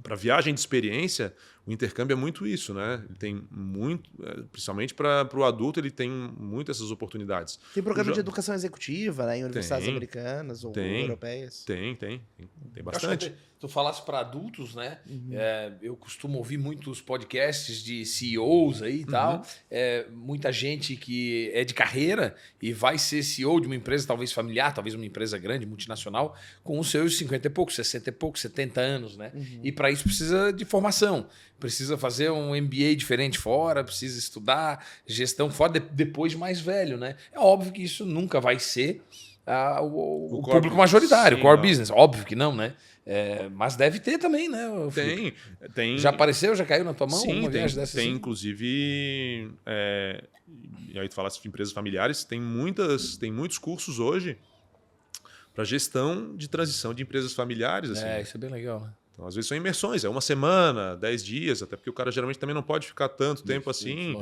para viagem de experiência, o intercâmbio é muito isso, né? Ele tem muito, principalmente para o adulto, ele tem muito essas oportunidades. Tem programa de educação executiva, né, em universidades americanas ou tem, europeias. Tem bastante. Tu falasse para adultos, né? Eu costumo ouvir muitos podcasts de CEOs aí e tal. Muita gente que é de carreira e vai ser CEO de uma empresa, talvez familiar, talvez uma empresa grande, multinacional, com os seus 50 e poucos, 60 e poucos, 70 anos, né? E para isso precisa de formação. Precisa fazer um MBA diferente fora, precisa estudar gestão fora, depois de mais velho, né? É óbvio que isso nunca vai ser o público majoritário, o core business. Óbvio que não, né? Mas deve ter também, né? Tem. Já apareceu, já caiu na tua mão? Sim, tem assim? Inclusive, e aí tu falasse de empresas familiares, tem muitos cursos hoje para gestão de transição de empresas familiares. Assim. Isso é bem legal, né? Então, às vezes são imersões, 1 semana, 10 dias, até porque o cara geralmente também não pode ficar tanto tempo assim.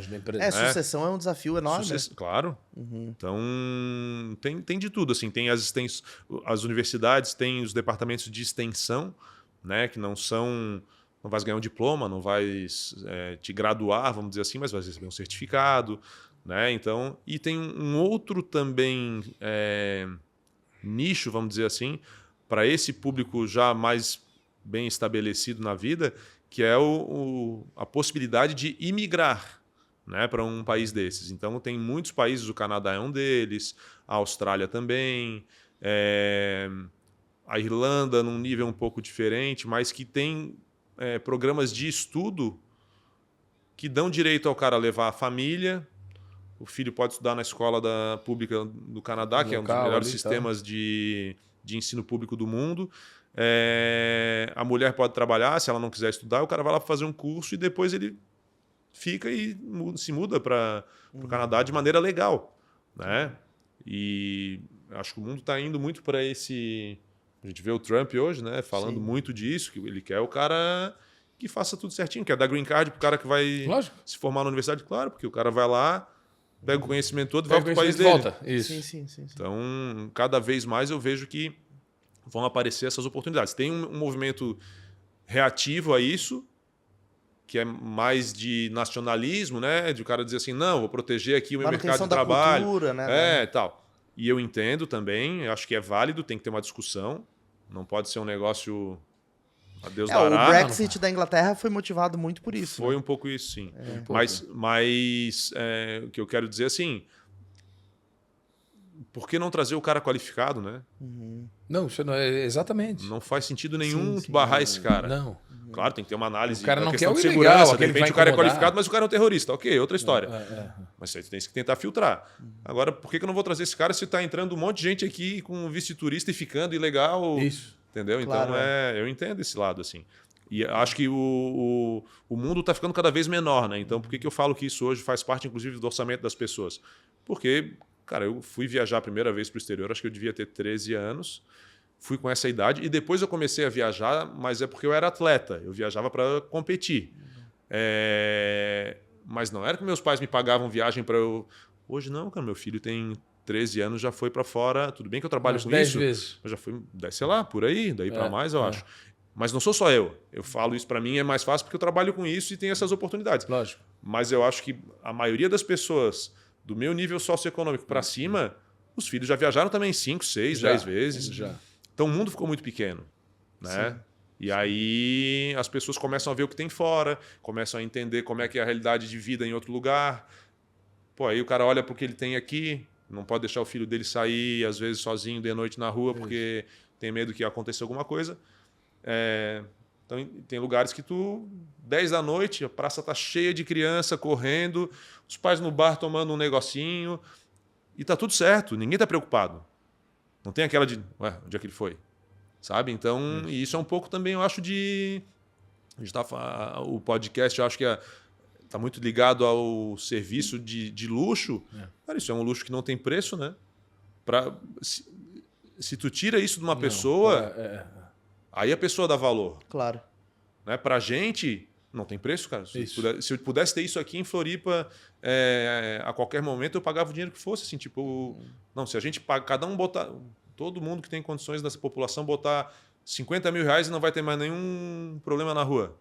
Sucessão é um desafio enorme. Claro. Então, tem de tudo. Assim, tem as universidades, tem os departamentos de extensão, né, que não vais ganhar um diploma, não vais te graduar, vamos dizer assim, mas vais receber um certificado. né? Então, e tem um outro também nicho, vamos dizer assim, para esse público já mais bem estabelecido na vida, que é a possibilidade de imigrar, né, para um país desses. Então, tem muitos países, o Canadá é um deles, a Austrália também, a Irlanda num nível um pouco diferente, mas que tem programas de estudo que dão direito ao cara levar a família. O filho pode estudar na escola pública do Canadá, que é um dos melhores sistemas de ensino público do mundo. A mulher pode trabalhar, se ela não quiser estudar, o cara vai lá fazer um curso e depois ele fica e se muda para o Canadá de maneira legal, né? E acho que o mundo está indo muito para esse... A gente vê o Trump hoje, né, falando muito disso, que ele quer o cara que faça tudo certinho, quer dar green card para o cara que vai se formar na universidade, claro, porque o cara vai lá, pega o conhecimento todo e volta para o país dele. Volta. Isso. Sim. Então, cada vez mais eu vejo que vão aparecer essas oportunidades. Tem um movimento reativo a isso, que é mais de nacionalismo, né? De o cara dizer assim, não, vou proteger aqui o meu mercado de trabalho. Cultura, né? Tal. E eu entendo também, eu acho que é válido, tem que ter uma discussão. Não pode ser um negócio a Deus dará. O Brexit da Inglaterra foi motivado muito por isso. Foi né? um pouco isso, sim. Mas o que eu quero dizer assim, por que não trazer o cara qualificado, né? Não, isso não é exatamente. Não faz sentido nenhum barrar esse cara. Não. Claro, tem que ter uma análise O cara da não questão quer de o ilegal, segurança. De aquele que repente vai o cara é incomodar. qualificado, mas o cara é um terrorista. Ok, outra história. Mas isso aí tu tem que tentar filtrar. Agora, por que eu não vou trazer esse cara se está entrando um monte de gente aqui com vice-turista e ficando ilegal? Isso. Entendeu? Claro, Então, eu entendo esse lado, assim. E acho que o mundo está ficando cada vez menor, né? Então, por que eu falo que isso hoje faz parte, inclusive, do orçamento das pessoas? Porque, cara, eu fui viajar a primeira vez para o exterior, acho que eu devia ter 13 anos. Fui com essa idade e depois eu comecei a viajar, mas é porque eu era atleta. Eu viajava para competir. Mas não era que meus pais me pagavam viagem para eu... Hoje não, cara. Meu filho tem 13 anos, já foi para fora. Tudo bem que eu trabalho com 10 isso. vezes. Eu já fui, sei lá, por aí. Daí para mais, eu acho. Mas não sou só eu. Eu falo isso para mim, é mais fácil porque eu trabalho com isso e tenho essas oportunidades. Lógico. Mas eu acho que a maioria das pessoas do meu nível socioeconômico para cima, os filhos já viajaram também 5, 6, 10 vezes. Já. Então o mundo ficou muito pequeno, né? Sim. E aí as pessoas começam a ver o que tem fora, começam a entender como é que é a realidade de vida em outro lugar. Pô, aí o cara olha para o que ele tem aqui, não pode deixar o filho dele sair, às vezes sozinho de noite na rua, porque tem medo que aconteça alguma coisa. Então tem lugares que 10 da noite, a praça tá cheia de criança correndo, os pais no bar tomando um negocinho, e tá tudo certo, ninguém tá preocupado. Não tem aquela de, onde é que ele foi? Sabe? Então, e isso é um pouco também, eu acho, o podcast, eu acho que está muito ligado ao serviço de luxo. Cara, isso é um luxo que não tem preço, né? Se tu tira isso de uma pessoa, aí a pessoa dá valor. Claro. Né? Pra gente, não tem preço, cara. Se eu pudesse ter isso aqui em Floripa, a qualquer momento eu pagava o dinheiro que fosse, assim, tipo... Não, se a gente paga, cada um botar... Todo mundo que tem condições dessa população botar 50 mil reais e não vai ter mais nenhum problema na rua.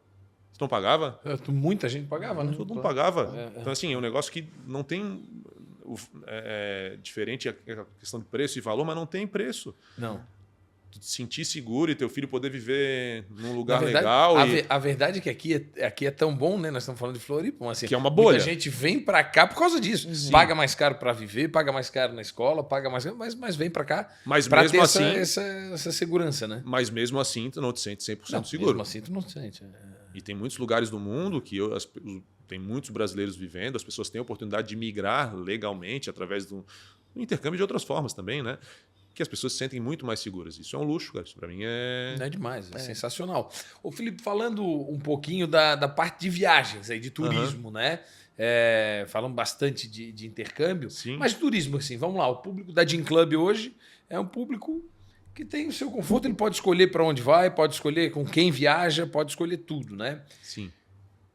Você não pagava? Muita gente pagava, né? Todo mundo pagava. Então, assim, é um negócio que não tem... diferente a questão de preço e valor, mas não tem preço. Não. Tu te sentir seguro e teu filho poder viver num lugar legal. A verdade é que aqui é tão bom, né? Nós estamos falando de Floripa, mas, assim, que é uma bolha. Muita gente vem para cá por causa disso. Sim. Paga mais caro para viver, paga mais caro na escola, paga mais caro, mas vem para cá para ter essa segurança, né? Mas mesmo assim, tu não te sente 100% seguro. Mesmo assim, tu não te sente. E tem muitos lugares do mundo que tem muitos brasileiros vivendo, as pessoas têm a oportunidade de migrar legalmente através do intercâmbio de outras formas também, né? Que as pessoas se sentem muito mais seguras. Isso é um luxo, cara. Isso para mim é demais, é sensacional. Ô, Felipe, falando um pouquinho da parte de viagens, aí, de turismo, né? Falamos bastante de intercâmbio, Sim. Mas turismo, assim, vamos lá. O público da Gin Club hoje é um público que tem o seu conforto, ele pode escolher para onde vai, pode escolher com quem viaja, pode escolher tudo, né? Sim.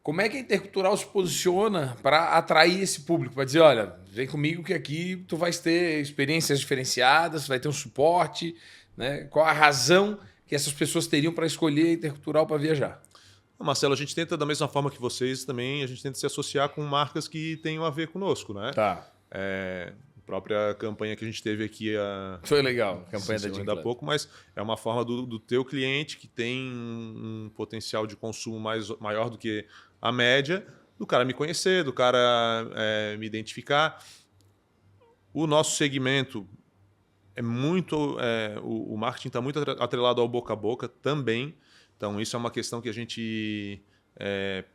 Como é que a Intercultural se posiciona para atrair esse público? Para dizer, olha, vem comigo que aqui tu vais ter experiências diferenciadas, vai ter um suporte, né? Qual a razão que essas pessoas teriam para escolher a Intercultural para viajar? Marcelo, a gente tenta, da mesma forma que vocês também, a gente tenta se associar com marcas que tenham a ver conosco, né? Tá. A própria campanha que a gente teve aqui... Foi legal, a campanha da ainda há pouco, mas é uma forma do teu cliente que tem um potencial de consumo maior do que a média, do cara me conhecer, do cara me identificar. O nosso segmento é muito... o marketing está muito atrelado ao boca a boca também. Então, isso é uma questão que a gente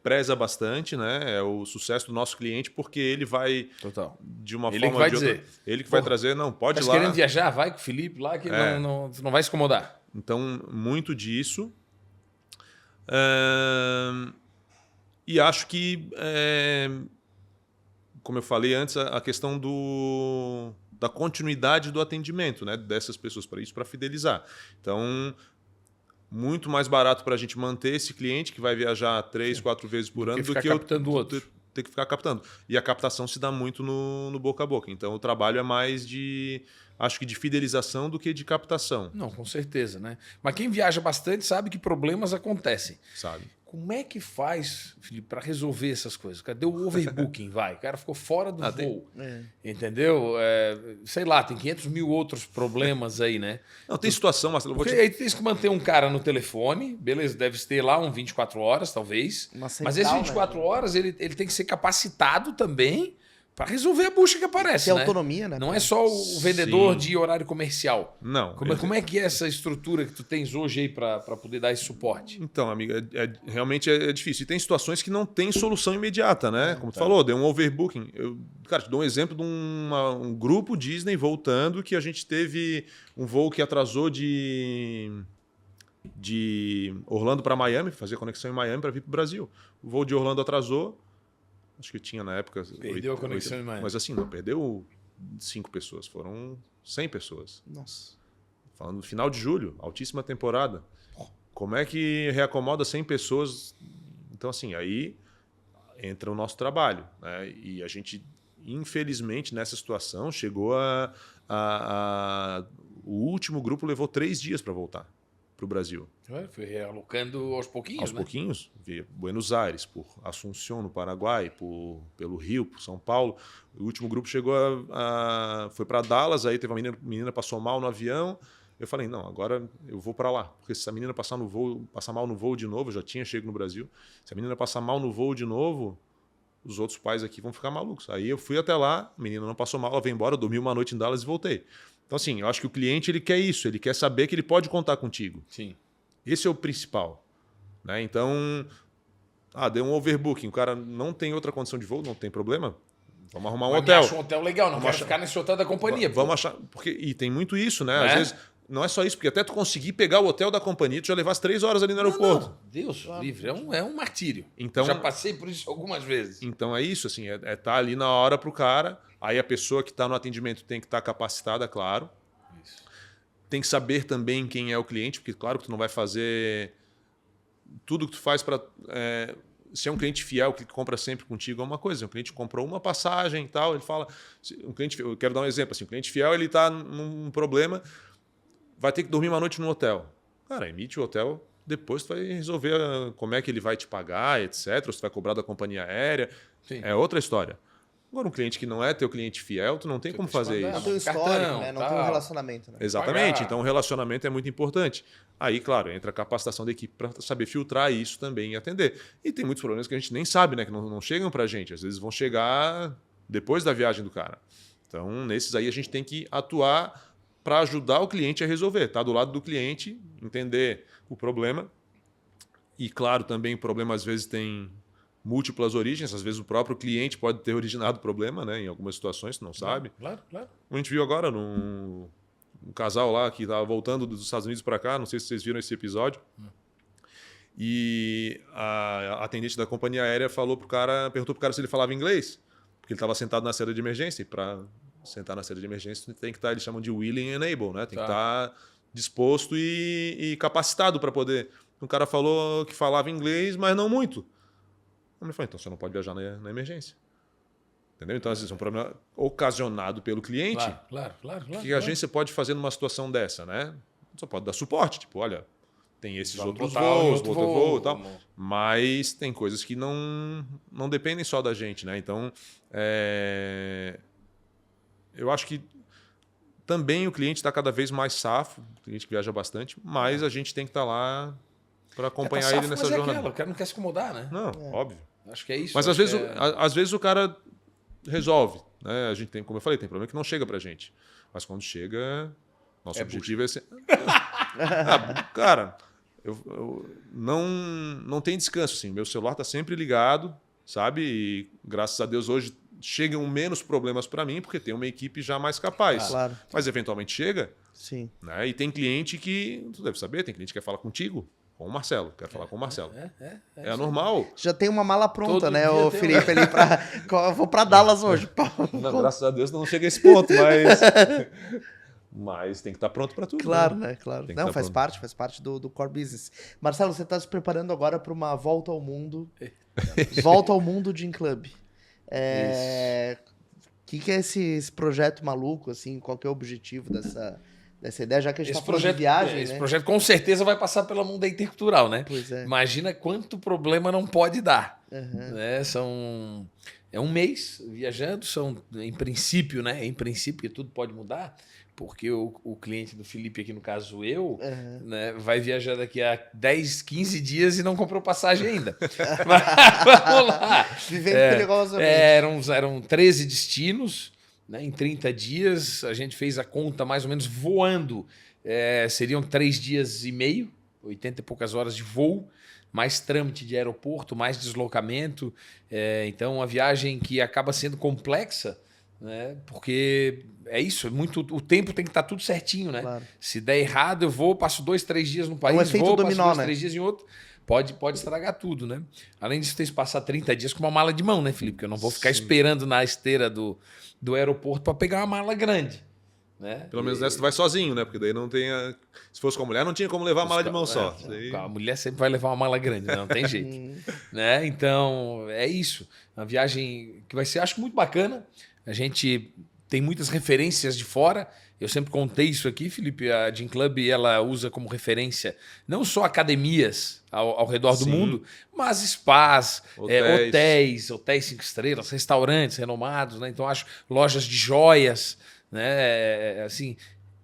preza bastante, né? É o sucesso do nosso cliente, porque ele vai, Total, de uma ele forma que vai ou de outra, dizer, ele que vai trazer, não, pode ir lá. querendo viajar, vai com o Felipe lá, que não vai se incomodar. Então, muito disso. E acho que, como eu falei antes, a questão da continuidade do atendimento, né, dessas pessoas, para isso, para fidelizar. Então, muito mais barato para a gente manter esse cliente que vai viajar 3, 4 vezes por ano do que captando outro. Ter que ficar captando. E a captação se dá muito no boca a boca. Então, o trabalho é mais acho que de fidelização do que de captação. Não, com certeza, né? Mas quem viaja bastante sabe que problemas acontecem. Sabe? Como é que faz, Felipe, para resolver essas coisas? Cadê o overbooking? O cara ficou fora do voo. Entendeu? Sei lá, tem 500 mil outros problemas aí, né? Não, tem situação, Marcelo. Porque aí tem que manter um cara no telefone, beleza, deve ter lá 24 horas, talvez. Central, mas esses 24 horas ele tem que ser capacitado também para resolver a bucha que aparece. Tem né? autonomia, né? Não é só o vendedor de horário comercial. Não. Como é que é essa estrutura que tu tens hoje aí para poder dar esse suporte? Então, amiga, realmente é difícil. E tem situações que não tem solução imediata, né? Como tu falou, deu um overbooking. Cara, te dou um exemplo de um grupo Disney voltando, que a gente teve um voo que atrasou de Orlando para Miami, fazer conexão em Miami para vir para o Brasil. O voo de Orlando atrasou. Acho que tinha na época... Perdeu a conexão em Miami. Mas assim, não perdeu 5 pessoas, foram 100 pessoas. Nossa. Falando no final de julho, altíssima temporada. Como é que reacomoda 100 pessoas? Então, assim, aí entra o nosso trabalho, né? E a gente, infelizmente, nessa situação, chegou o último grupo levou 3 dias para voltar para o Brasil. Foi realocando aos pouquinhos, Aos pouquinhos, via Buenos Aires, por Assunção, no Paraguai, pelo Rio, por São Paulo. O último grupo chegou foi para Dallas, aí teve uma menina passou mal no avião. Eu falei, não, agora eu vou para lá, porque se essa menina passar mal no voo de novo, eu já tinha chego no Brasil, se a menina passar mal no voo de novo, os outros pais aqui vão ficar malucos. Aí eu fui até lá, a menina não passou mal, ela veio embora, eu dormi uma noite em Dallas e voltei. Então, assim, eu acho que o cliente ele quer isso, ele quer saber que ele pode contar contigo. Sim. Esse é o principal. Né? Então, deu um overbooking, o cara não tem outra condição de voo, não tem problema. Vamos arrumar um hotel. Acha um hotel legal, não quero ficar nesse hotel da companhia. Vamos achar. E tem muito isso, né? Às vezes, não é só isso, porque até tu conseguir pegar o hotel da companhia, tu já levasse 3 horas ali no aeroporto. Não. Deus livre, é um martírio. Então, já passei por isso algumas vezes. Então é isso, assim, tá ali na hora pro cara, aí a pessoa que está no atendimento tem que estar capacitada, claro. Isso. Tem que saber também quem é o cliente, porque claro que tu não vai fazer tudo que tu faz para... se é um cliente fiel que compra sempre contigo é uma coisa. Um cliente comprou uma passagem e tal, ele fala... eu quero dar um exemplo, assim, o cliente fiel ele está num problema, vai ter que dormir uma noite no hotel. Cara, emite o hotel, depois tu vai resolver como é que ele vai te pagar, etc. Ou se tu vai cobrar da companhia aérea. Sim. É outra história. Agora, um cliente que não é teu cliente fiel, tu não tem como fazer isso. Não tem um histórico, né? Não tem um relacionamento. Né? Exatamente. Então, o relacionamento é muito importante. Aí, claro, entra a capacitação da equipe para saber filtrar isso também e atender. E tem muitos problemas que a gente nem sabe, né? Que não chegam para a gente. Às vezes vão chegar depois da viagem do cara. Então, nesses aí, a gente tem que atuar para ajudar o cliente a resolver. Tá do lado do cliente, entender o problema. E, claro, também o problema às vezes tem múltiplas origens. Às vezes o próprio cliente pode ter originado o problema, né? Em algumas situações, tu não sabe. Claro. A gente viu agora um casal lá que estava voltando dos Estados Unidos para cá. Não sei se vocês viram esse episódio. E a atendente da companhia aérea perguntou pro cara se ele falava inglês. Porque ele estava sentado na saída de emergência. E para sentar na saída de emergência, tem que estar, eles chamam de willing and able, né? Tem que estar disposto e capacitado para poder. Um cara falou que falava inglês, mas não muito. Eu falei, então você não pode viajar na emergência. Entendeu? Então, assim, é um problema ocasionado pelo cliente. Claro. O que a agência pode fazer numa situação dessa, né? Só pode dar suporte. Tipo, olha, tem esses Vai outros botar um voos, outro outro voo e tal. vamos- Mas tem coisas que não dependem só da gente, né? Então, eu acho que também o cliente está cada vez mais safo, o cliente que viaja bastante, mas a gente tem que estar lá para acompanhar tá ele safo, nessa mas é jornada. aquela, o cara não quer se incomodar, né? Não, óbvio. Acho que é isso. Mas acho às vezes, que é- às vezes o cara resolve, né? A gente tem, como eu falei, tem problema que não chega pra gente. Mas quando chega, nosso objetivo é ser... Cara, eu não tem descanso, assim. Meu celular tá sempre ligado, sabe? E graças a Deus hoje chegam menos problemas para mim, porque tem uma equipe já mais capaz. Claro. Mas eventualmente chega, Sim. né? E tem cliente que, tu deve saber, tem cliente que quer falar contigo, com o Marcelo, quer falar com o Marcelo. É normal. Já tem uma mala pronta, Todo né, dia o tem Felipe, ali pra... Eu vou pra Dallas hoje. Não, graças a Deus não chega a esse ponto, mas tem que estar pronto para tudo. Claro, né? Claro. Tem que Não, tá faz pronto. parte do core business. Marcelo, você está se preparando agora para uma volta ao mundo. Volta ao mundo Gym Club. O que é esse projeto maluco, assim? Qual que é o objetivo dessa ideia? Já que a gente Esse está falando de projeto, viagem, esse né? projeto com certeza vai passar pela mão da Intercultural, né? Pois é. Imagina quanto problema não pode dar. Uhum. Né? É um mês viajando, em princípio, né? Em princípio, que tudo pode mudar, porque o cliente do Felipe, aqui no caso eu, né, vai viajar daqui a 10, 15 dias e não comprou passagem ainda. Mas vamos lá. Vivendo perigosamente. Eram 13 destinos, né? Em 30 dias, a gente fez a conta mais ou menos voando. Seriam 3 dias e meio, 80 e poucas horas de voo, mais trâmite de aeroporto, mais deslocamento. Então, uma viagem que acaba sendo complexa, né? Porque é isso, o tempo tem que estar tudo certinho, né? Claro. Se der errado, eu vou, passo 2, 3 dias no país, efeito vou, dominó, passo 2, né? 3 dias em outro. Pode estragar tudo, né? Além disso, tem que passar 30 dias com uma mala de mão, né, Felipe? Porque eu não vou ficar esperando na esteira do aeroporto para pegar uma mala grande. Né? Pelo menos nessa tu vai sozinho, né? Porque daí não tem. Se fosse com a mulher, não tinha como levar a mala de mão só. A mulher sempre vai levar uma mala grande, né? Não tem jeito. Né? Então, é isso. Uma viagem que vai ser, acho, muito bacana. A gente tem muitas referências de fora. Eu sempre contei isso aqui, Felipe. A Gym Club, ela usa como referência não só academias ao redor do mundo, mas spas, hotéis 5 estrelas, restaurantes renomados, né? Então, acho lojas de joias, né? Assim,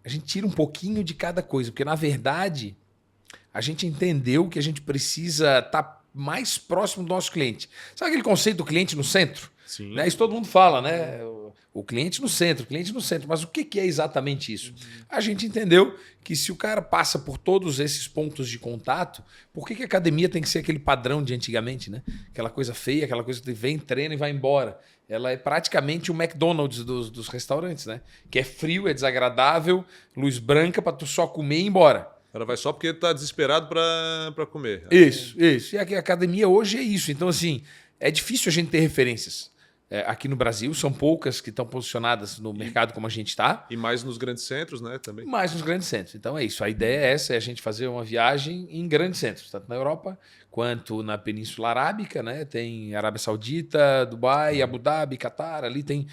a gente tira um pouquinho de cada coisa, porque na verdade a gente entendeu que a gente precisa estar mais próximo do nosso cliente. Sabe aquele conceito do cliente no centro? Sim. Né? Isso todo mundo fala, né? O cliente no centro, o cliente no centro. Mas o que é exatamente isso? A gente entendeu que se o cara passa por todos esses pontos de contato, por que a academia tem que ser aquele padrão de antigamente, né? Aquela coisa feia, aquela coisa que vem, treina e vai embora. Ela é praticamente o McDonald's dos restaurantes, né? Que é frio, é desagradável, luz branca para tu só comer e ir embora. O cara vai só porque tá desesperado para comer. Isso. E a academia hoje é isso. Então, assim, é difícil a gente ter referências. Aqui no Brasil, são poucas que estão posicionadas no mercado como a gente está. E mais nos grandes centros, né? Também. Mais nos grandes centros. Então é isso. A ideia é essa, é a gente fazer uma viagem em grandes centros, tanto na Europa quanto na Península Arábica, né? Tem Arábia Saudita, Dubai, Abu Dhabi, Catar, ali tem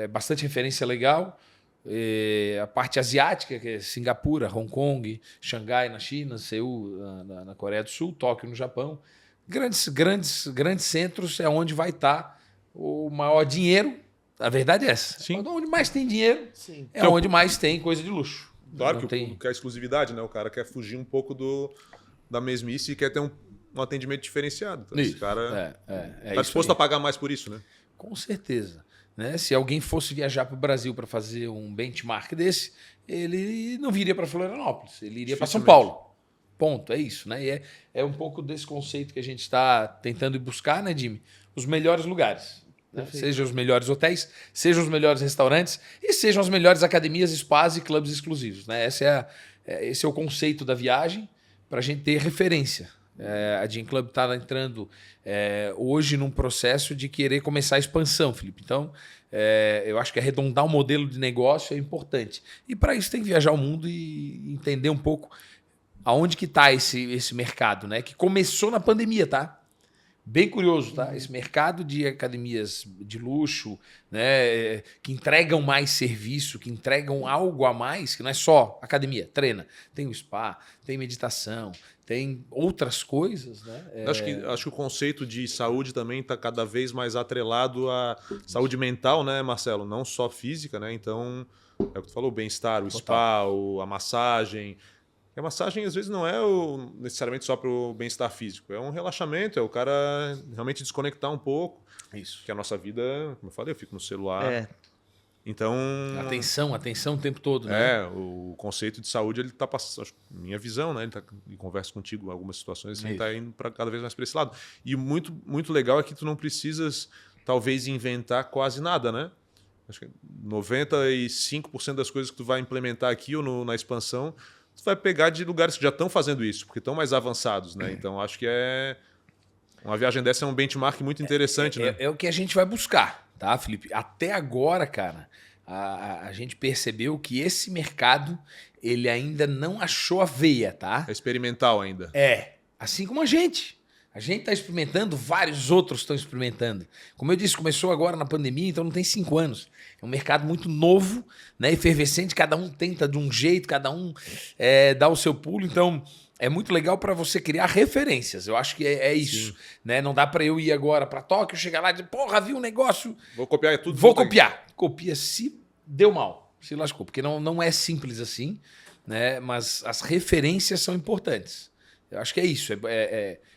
bastante referência legal. A parte asiática, que é Singapura, Hong Kong, Xangai na China, Seul na Coreia do Sul, Tóquio no Japão. Grandes centros é onde vai estar o maior dinheiro. A verdade é essa. Sim. Onde mais tem dinheiro é onde mais tem coisa de luxo. Claro Não que tem... quer exclusividade, né? O cara quer fugir um pouco da mesmice e quer ter um atendimento diferenciado. Então, esse cara tá disposto a pagar mais por isso, né? Com certeza. Né? Se alguém fosse viajar para o Brasil para fazer um benchmark desse, ele não viria para Florianópolis, ele iria para São Paulo. Ponto, é isso. Né? E é um pouco desse conceito que a gente está tentando buscar, né, Jimmy? Os melhores lugares. Né? Sejam os melhores hotéis, sejam os melhores restaurantes e sejam as melhores academias, spas e clubes exclusivos. Né? Esse é o conceito da viagem para a gente ter referência. A Gym Club está entrando hoje num processo de querer começar a expansão, Felipe. Então, eu acho que arredondar o modelo de negócio é importante. E para isso tem que viajar o mundo e entender um pouco aonde que está esse mercado, né? Que começou na pandemia, tá? Bem curioso, tá? Esse mercado de academias de luxo, né, que entregam mais serviço, que entregam algo a mais, que não é só academia, treina. Tem o spa, tem meditação, tem outras coisas, né? Acho que o conceito de saúde também está cada vez mais atrelado à saúde mental, né, Marcelo? Não só física, né? Então, é o que tu falou, o bem-estar, o spa, a massagem. E a massagem, às vezes, não é necessariamente só para o bem-estar físico. É um relaxamento, é o cara realmente desconectar um pouco. Isso. Porque a nossa vida, como eu falei, eu fico no celular. É. Então... Atenção o tempo todo, né? O conceito de saúde, ele está passando... Minha visão, né? Ele tá, e converso contigo em algumas situações, ele está indo para cada vez mais para esse lado. E muito, muito legal é que tu não precisas, talvez, inventar quase nada, né? Acho que 95% das coisas que tu vai implementar aqui ou na expansão, tu vai pegar de lugares que já estão fazendo isso, porque estão mais avançados, né? Então, acho que uma viagem dessa é um benchmark muito interessante, né? É o que a gente vai buscar, tá, Felipe? Até agora, cara, a gente percebeu que esse mercado, ele ainda não achou a veia, tá? É experimental ainda. Assim como a gente. A gente está experimentando, vários outros estão experimentando. Como eu disse, começou agora na pandemia, então não tem 5 anos. É um mercado muito novo, né, efervescente, cada um tenta de um jeito, cada um dá o seu pulo. Então, é muito legal para você criar referências. Eu acho que é isso. Né? Não dá para eu ir agora para Tóquio, chegar lá e dizer, porra, vi um negócio. Vou copiar tudo. Vou copiar. Copia se deu mal, se lascou. Porque não é simples assim, né? Mas as referências são importantes. Eu acho que é isso.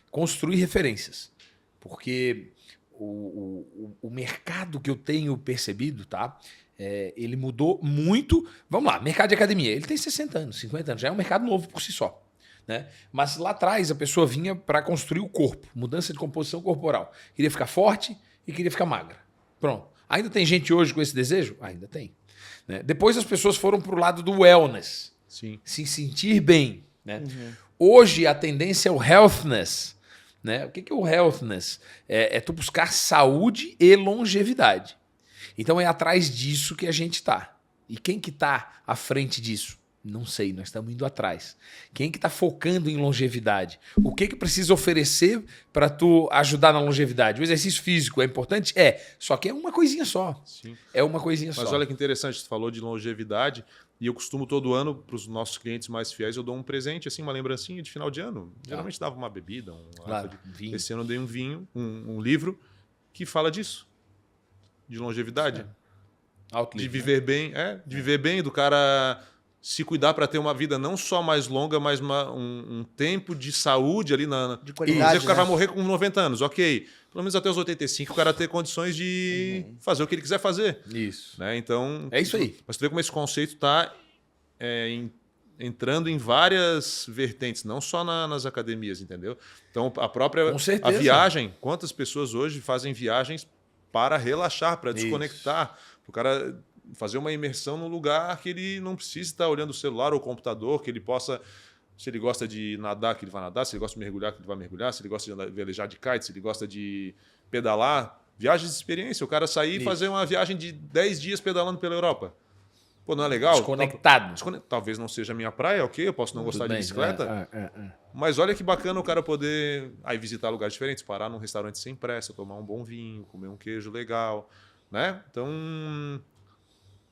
Construir referências. Porque o mercado que eu tenho percebido, tá? Ele mudou muito. Vamos lá, mercado de academia. Ele tem 60 anos, 50 anos. Já é um mercado novo por si só. Né? Mas lá atrás a pessoa vinha para construir o corpo. Mudança de composição corporal. Queria ficar forte e queria ficar magra. Pronto. Ainda tem gente hoje com esse desejo? Ainda tem. Né? Depois as pessoas foram para o lado do wellness. Sim. Se sentir bem. Né? Hoje a tendência é o healthness. Né? O que é o healthness? É tu buscar saúde e longevidade. Então é atrás disso que a gente está. E quem que está à frente disso? Não sei, nós estamos indo atrás. Quem que está focando em longevidade? O que precisa oferecer para tu ajudar na longevidade? O exercício físico é importante? Só que é uma coisinha só. Sim. É uma coisinha só. Mas olha que interessante, tu falou de longevidade. E eu costumo todo ano, para os nossos clientes mais fiéis, eu dou um presente, assim, uma lembrancinha de final de ano. Geralmente dava uma bebida, vinho. Esse ano eu dei um vinho, um livro que fala disso. De longevidade. De viver bem. De viver bem, do cara se cuidar para ter uma vida não só mais longa, mas um tempo de saúde ali de qualidade. Dizer que o cara vai morrer com 90 anos, ok. Pelo menos até os 85 o cara ter condições de fazer o que ele quiser fazer. Isso. Né? Então, é isso aí. Mas tu vê como esse conceito está entrando em várias vertentes, não só nas academias, entendeu? Então, a viagem, quantas pessoas hoje fazem viagens para relaxar, para desconectar, para o cara fazer uma imersão num lugar que ele não precisa estar olhando o celular ou o computador, que ele possa, se ele gosta de nadar, que ele vai nadar, se ele gosta de mergulhar, que ele vai mergulhar, se ele gosta de velejar de kite, se ele gosta de pedalar, viagens de experiência, o cara sair e fazer uma viagem de 10 dias pedalando pela Europa. Pô, não é legal? Desconectado. Talvez não seja a minha praia, ok, eu posso não gostar de bicicleta, mas olha que bacana o cara poder visitar lugares diferentes, parar num restaurante sem pressa, tomar um bom vinho, comer um queijo legal, né? Então,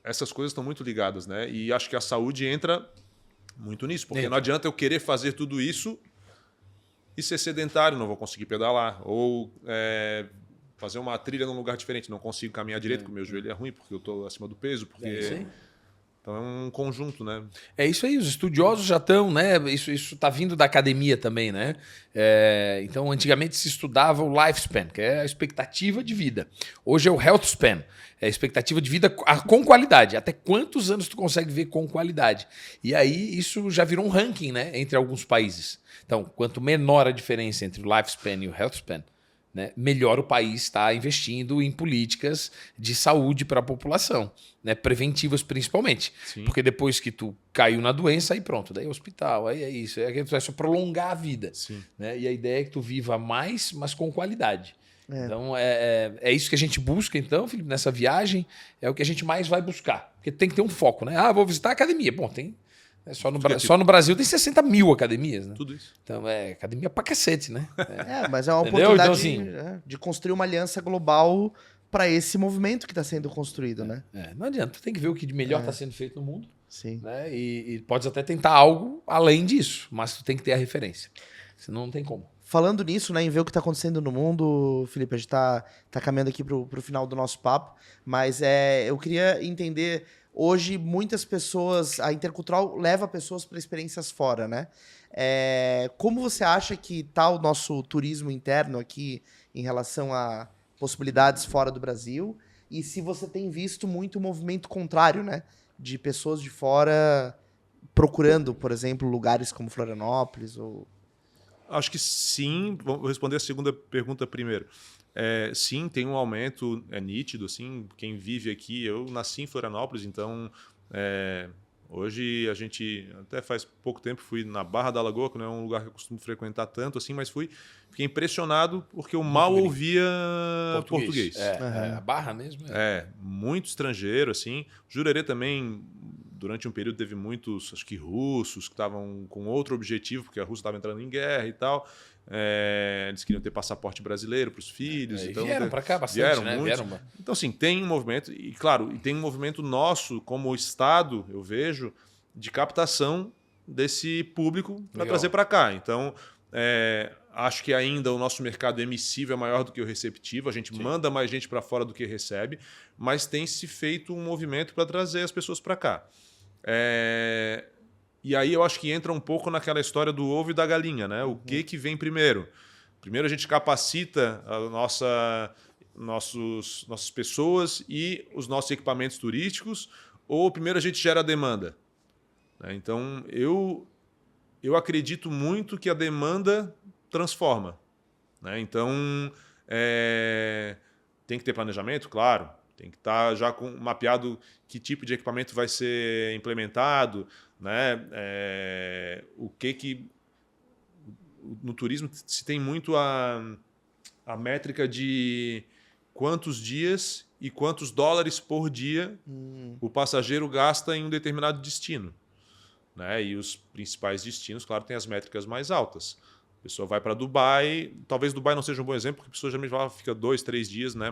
essas coisas estão muito ligadas, né? E acho que a saúde entra muito nisso, porque não adianta eu querer fazer tudo isso e ser sedentário, não vou conseguir pedalar, ou fazer uma trilha num lugar diferente, não consigo caminhar direito, porque o meu joelho é ruim, porque eu estou acima do peso, porque... isso aí. Então é um conjunto, né? É isso aí, os estudiosos já estão, né? Isso está vindo da academia também, né? Então, antigamente se estudava o lifespan, que é a expectativa de vida. Hoje é o health span, é a expectativa de vida com qualidade. Até quantos anos tu consegue ver com qualidade? E aí isso já virou um ranking, né? Entre alguns países. Então, quanto menor a diferença entre o lifespan e o health span, né, melhor o país está investindo em políticas de saúde para a população, né, preventivas principalmente. Sim. Porque depois que tu caiu na doença, aí pronto, daí é hospital, aí é isso, é só prolongar a vida. Né? E a ideia é que tu viva mais, mas com qualidade. Então, é isso que a gente busca, então, Felipe, nessa viagem, é o que a gente mais vai buscar. Porque tem que ter um foco, né? Vou visitar a academia. Bom, tem Só no Brasil tem 60 mil academias, né? Tudo isso. Então é academia pra cacete, né? Mas é uma Entendeu? oportunidade Então, assim, de construir uma aliança global para esse movimento que está sendo construído, né? não adianta, tu tem que ver o que de melhor está sendo feito no mundo, Sim. né? E pode até tentar algo além disso, mas tu tem que ter a referência. Senão não tem como. Falando nisso, né, em ver o que está acontecendo no mundo, Felipe, a gente tá caminhando aqui pro final do nosso papo, mas eu queria entender, hoje muitas pessoas, a Intercultural leva pessoas para experiências fora, né? Como você acha que está o nosso turismo interno aqui em relação a possibilidades fora do Brasil? E se você tem visto muito movimento contrário, né? De pessoas de fora procurando, por exemplo, lugares como Florianópolis ou... Acho que sim. Vou responder a segunda pergunta primeiro. Sim, tem um aumento, é nítido. Assim, quem vive aqui, eu nasci em Florianópolis, então hoje a gente, até faz pouco tempo, fui na Barra da Lagoa, que não é um lugar que eu costumo frequentar tanto, assim, mas fiquei impressionado porque eu mal ouvia português. A Barra mesmo. Muito estrangeiro, assim. Jurerê também, durante um período, teve muitos, acho que russos, que estavam com outro objetivo, porque a Rússia estava entrando em guerra e tal. Eles queriam ter passaporte brasileiro para os filhos. Então, vieram para cá bastante, né? Então, assim, tem um movimento, e claro, tem um movimento nosso, como Estado, eu vejo, de captação desse público para trazer para cá. Então, acho que ainda o nosso mercado emissível é maior do que o receptivo, a gente manda mais gente para fora do que recebe, mas tem se feito um movimento para trazer as pessoas para cá. E aí eu acho que entra um pouco naquela história do ovo e da galinha, né? O que vem primeiro? Primeiro a gente capacita nossas pessoas e os nossos equipamentos turísticos, ou primeiro a gente gera a demanda? Então eu acredito muito que a demanda transforma, né? Então tem que ter planejamento, claro. Tem que estar já mapeado que tipo de equipamento vai ser implementado, né? No turismo se tem muito a métrica de quantos dias e quantos dólares por dia o passageiro gasta em um determinado destino, né? E os principais destinos, claro, têm as métricas mais altas. A pessoa vai para Dubai, talvez Dubai não seja um bom exemplo, porque a pessoa geralmente fica 2, 3 dias, né?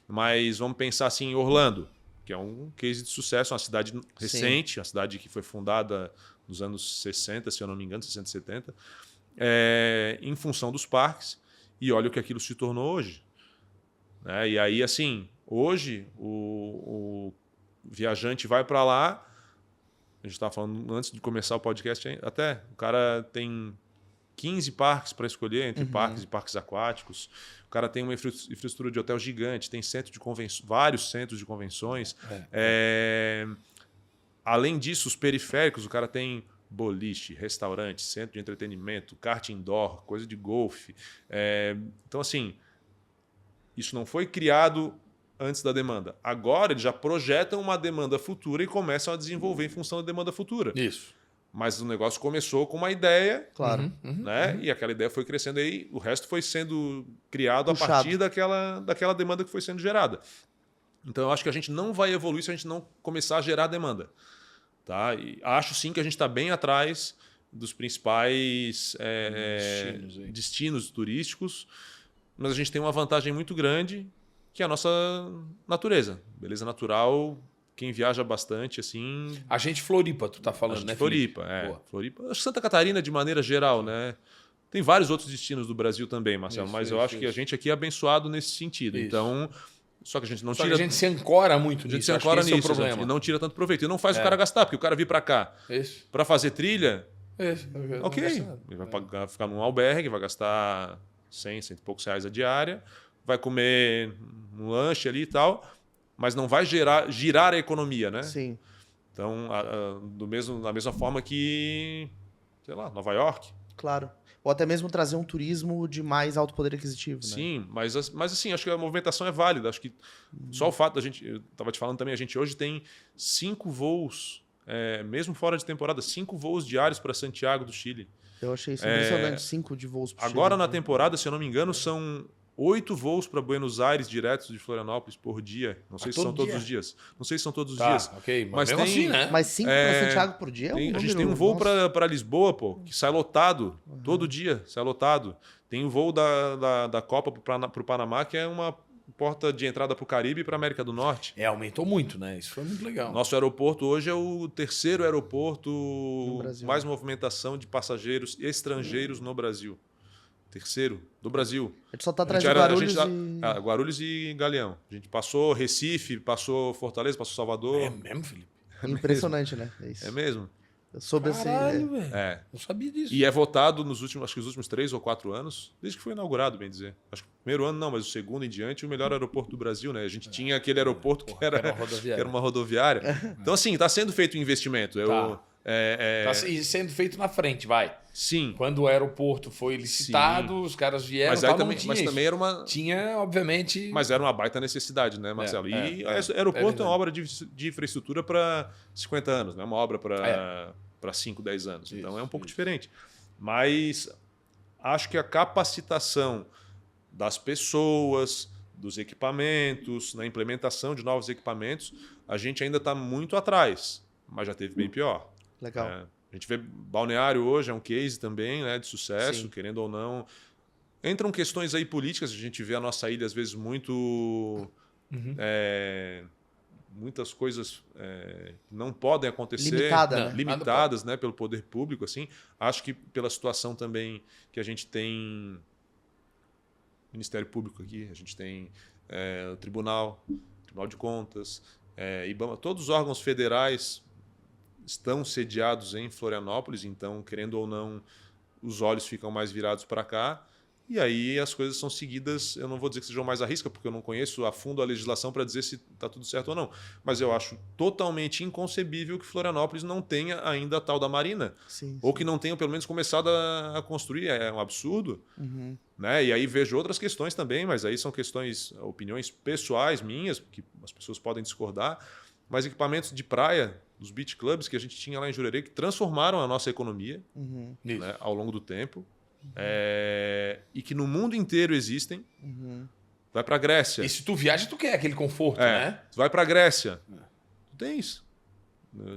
Mas vamos pensar assim em Orlando, que é um case de sucesso, uma cidade recente, uma cidade que foi fundada nos anos 60, se eu não me engano, 60, 70, em função dos parques, e olha o que aquilo se tornou hoje. Né? E aí, assim, hoje o viajante vai para lá, a gente estava falando antes de começar o podcast, até o cara tem 15 parques para escolher, entre parques e parques aquáticos. O cara tem uma infraestrutura de hotel gigante, tem vários centros de convenções. Além disso, os periféricos, o cara tem boliche, restaurante, centro de entretenimento, kart indoor, coisa de golfe. Então, assim, isso não foi criado antes da demanda. Agora, eles já projetam uma demanda futura e começam a desenvolver em função da demanda futura. Isso. Mas o negócio começou com uma ideia, claro, né? E aquela ideia foi crescendo aí, o resto foi sendo criado puxado a partir daquela demanda que foi sendo gerada. Então, eu acho que a gente não vai evoluir se a gente não começar a gerar demanda. Tá? E acho sim que a gente está bem atrás dos principais destinos turísticos, mas a gente tem uma vantagem muito grande, que é a nossa natureza. Beleza natural. Quem viaja bastante, assim... A gente Floripa, tu tá falando, né, Floripa, Floripa. Acho que Santa Catarina, de maneira geral, né? Tem vários outros destinos do Brasil também, Marcelo, mas eu acho que a gente aqui é abençoado nesse sentido. Isso. Então, só que a gente não tira... a gente se ancora muito nisso. A gente se ancora nisso, é o problema. E não tira tanto proveito. E não faz o cara gastar, porque o cara vir para cá para fazer trilha... Ok. Ele vai ficar num albergue, vai gastar 100 e poucos reais a diária, vai comer um lanche ali e tal... mas não vai girar a economia, né? Sim. Então, da mesma forma que, sei lá, Nova York. Claro. Ou até mesmo trazer um turismo de mais alto poder aquisitivo, Sim, né? mas assim, acho que a movimentação é válida. Acho que só o fato da gente... Eu estava te falando também, a gente hoje tem 5 voos, mesmo fora de temporada, 5 voos diários para Santiago do Chile. Eu achei isso impressionante, 5 de voos para o Chile. Agora, na temporada, se eu não me engano, são 8 voos para Buenos Aires diretos de Florianópolis por dia. Não sei se são todos os dias. Não sei se são todos os dias. Ok, Mas mesmo tem, assim, né? Mas 5 para Santiago por dia é um a gente número, tem um voo nossa. para Lisboa, pô, que sai lotado. Todo dia sai lotado. Tem um voo da Copa para o Panamá, que é uma porta de entrada para o Caribe e para a América do Norte. Aumentou muito, né? Isso foi muito legal. Nosso aeroporto hoje é o terceiro aeroporto Brasil. mais movimentação de passageiros estrangeiros no Brasil. Terceiro do Brasil. A gente só tá A atrás gente de era- a Guarulhos gente e... Guarulhos e Galeão. A gente passou Recife, passou Fortaleza, passou Salvador. É mesmo, Felipe? Impressionante, né? É isso. É mesmo? Eu soube esse... Caralho, velho. É. Não sabia disso. E é votado acho que os últimos 3 ou 4 anos, desde que foi inaugurado, bem dizer. Acho que o primeiro ano não, mas o segundo em diante, o melhor aeroporto do Brasil, né? A gente tinha aquele aeroporto que era uma que rodoviária. era uma rodoviária. Então, assim, está sendo feito um investimento. Tá. É, Tá sendo feito na frente, vai. sim, Quando o aeroporto foi licitado, os caras vieram, mas, tal, aí também, não tinha mas isso. também era uma... Tinha, obviamente... Mas era uma baita necessidade, né, Marcelo? E aeroporto é uma obra de infraestrutura para 50 anos, não é uma obra para 5, 10 anos. Isso, Então é um pouco isso. diferente. Mas acho que a capacitação das pessoas, dos equipamentos, na implementação de novos equipamentos, a gente ainda está muito atrás, mas já teve bem pior. Legal. É, a gente vê Balneário hoje, é um case também, né, de sucesso, Sim. querendo ou não. Entram questões aí políticas, a gente vê a nossa ilha às vezes muito... muitas coisas não podem acontecer. Limitada, Não, né? Limitadas, né, pelo poder público. Assim. Acho que pela situação também que a gente tem Ministério Público aqui, a gente tem o Tribunal de Contas, IBAMA, todos os órgãos federais estão sediados em Florianópolis, então, querendo ou não, os olhos ficam mais virados para cá. E aí as coisas são seguidas, eu não vou dizer que sejam mais à risca, porque eu não conheço a fundo a legislação para dizer se está tudo certo ou não. Mas eu acho totalmente inconcebível que Florianópolis não tenha ainda a tal da Marina. Sim. Ou que não tenham pelo menos começado a construir. É um absurdo. Uhum. Né? E aí vejo outras questões também, mas aí são questões, opiniões pessoais minhas, que as pessoas podem discordar. Mas equipamentos de praia, dos beach clubs que a gente tinha lá em Jurerê, que transformaram a nossa economia Uhum. né, ao longo do tempo. E que no mundo inteiro existem. Uhum. Vai para a Grécia. E se tu viaja, tu quer aquele conforto, né? Tu vai para a Grécia. Tu tens.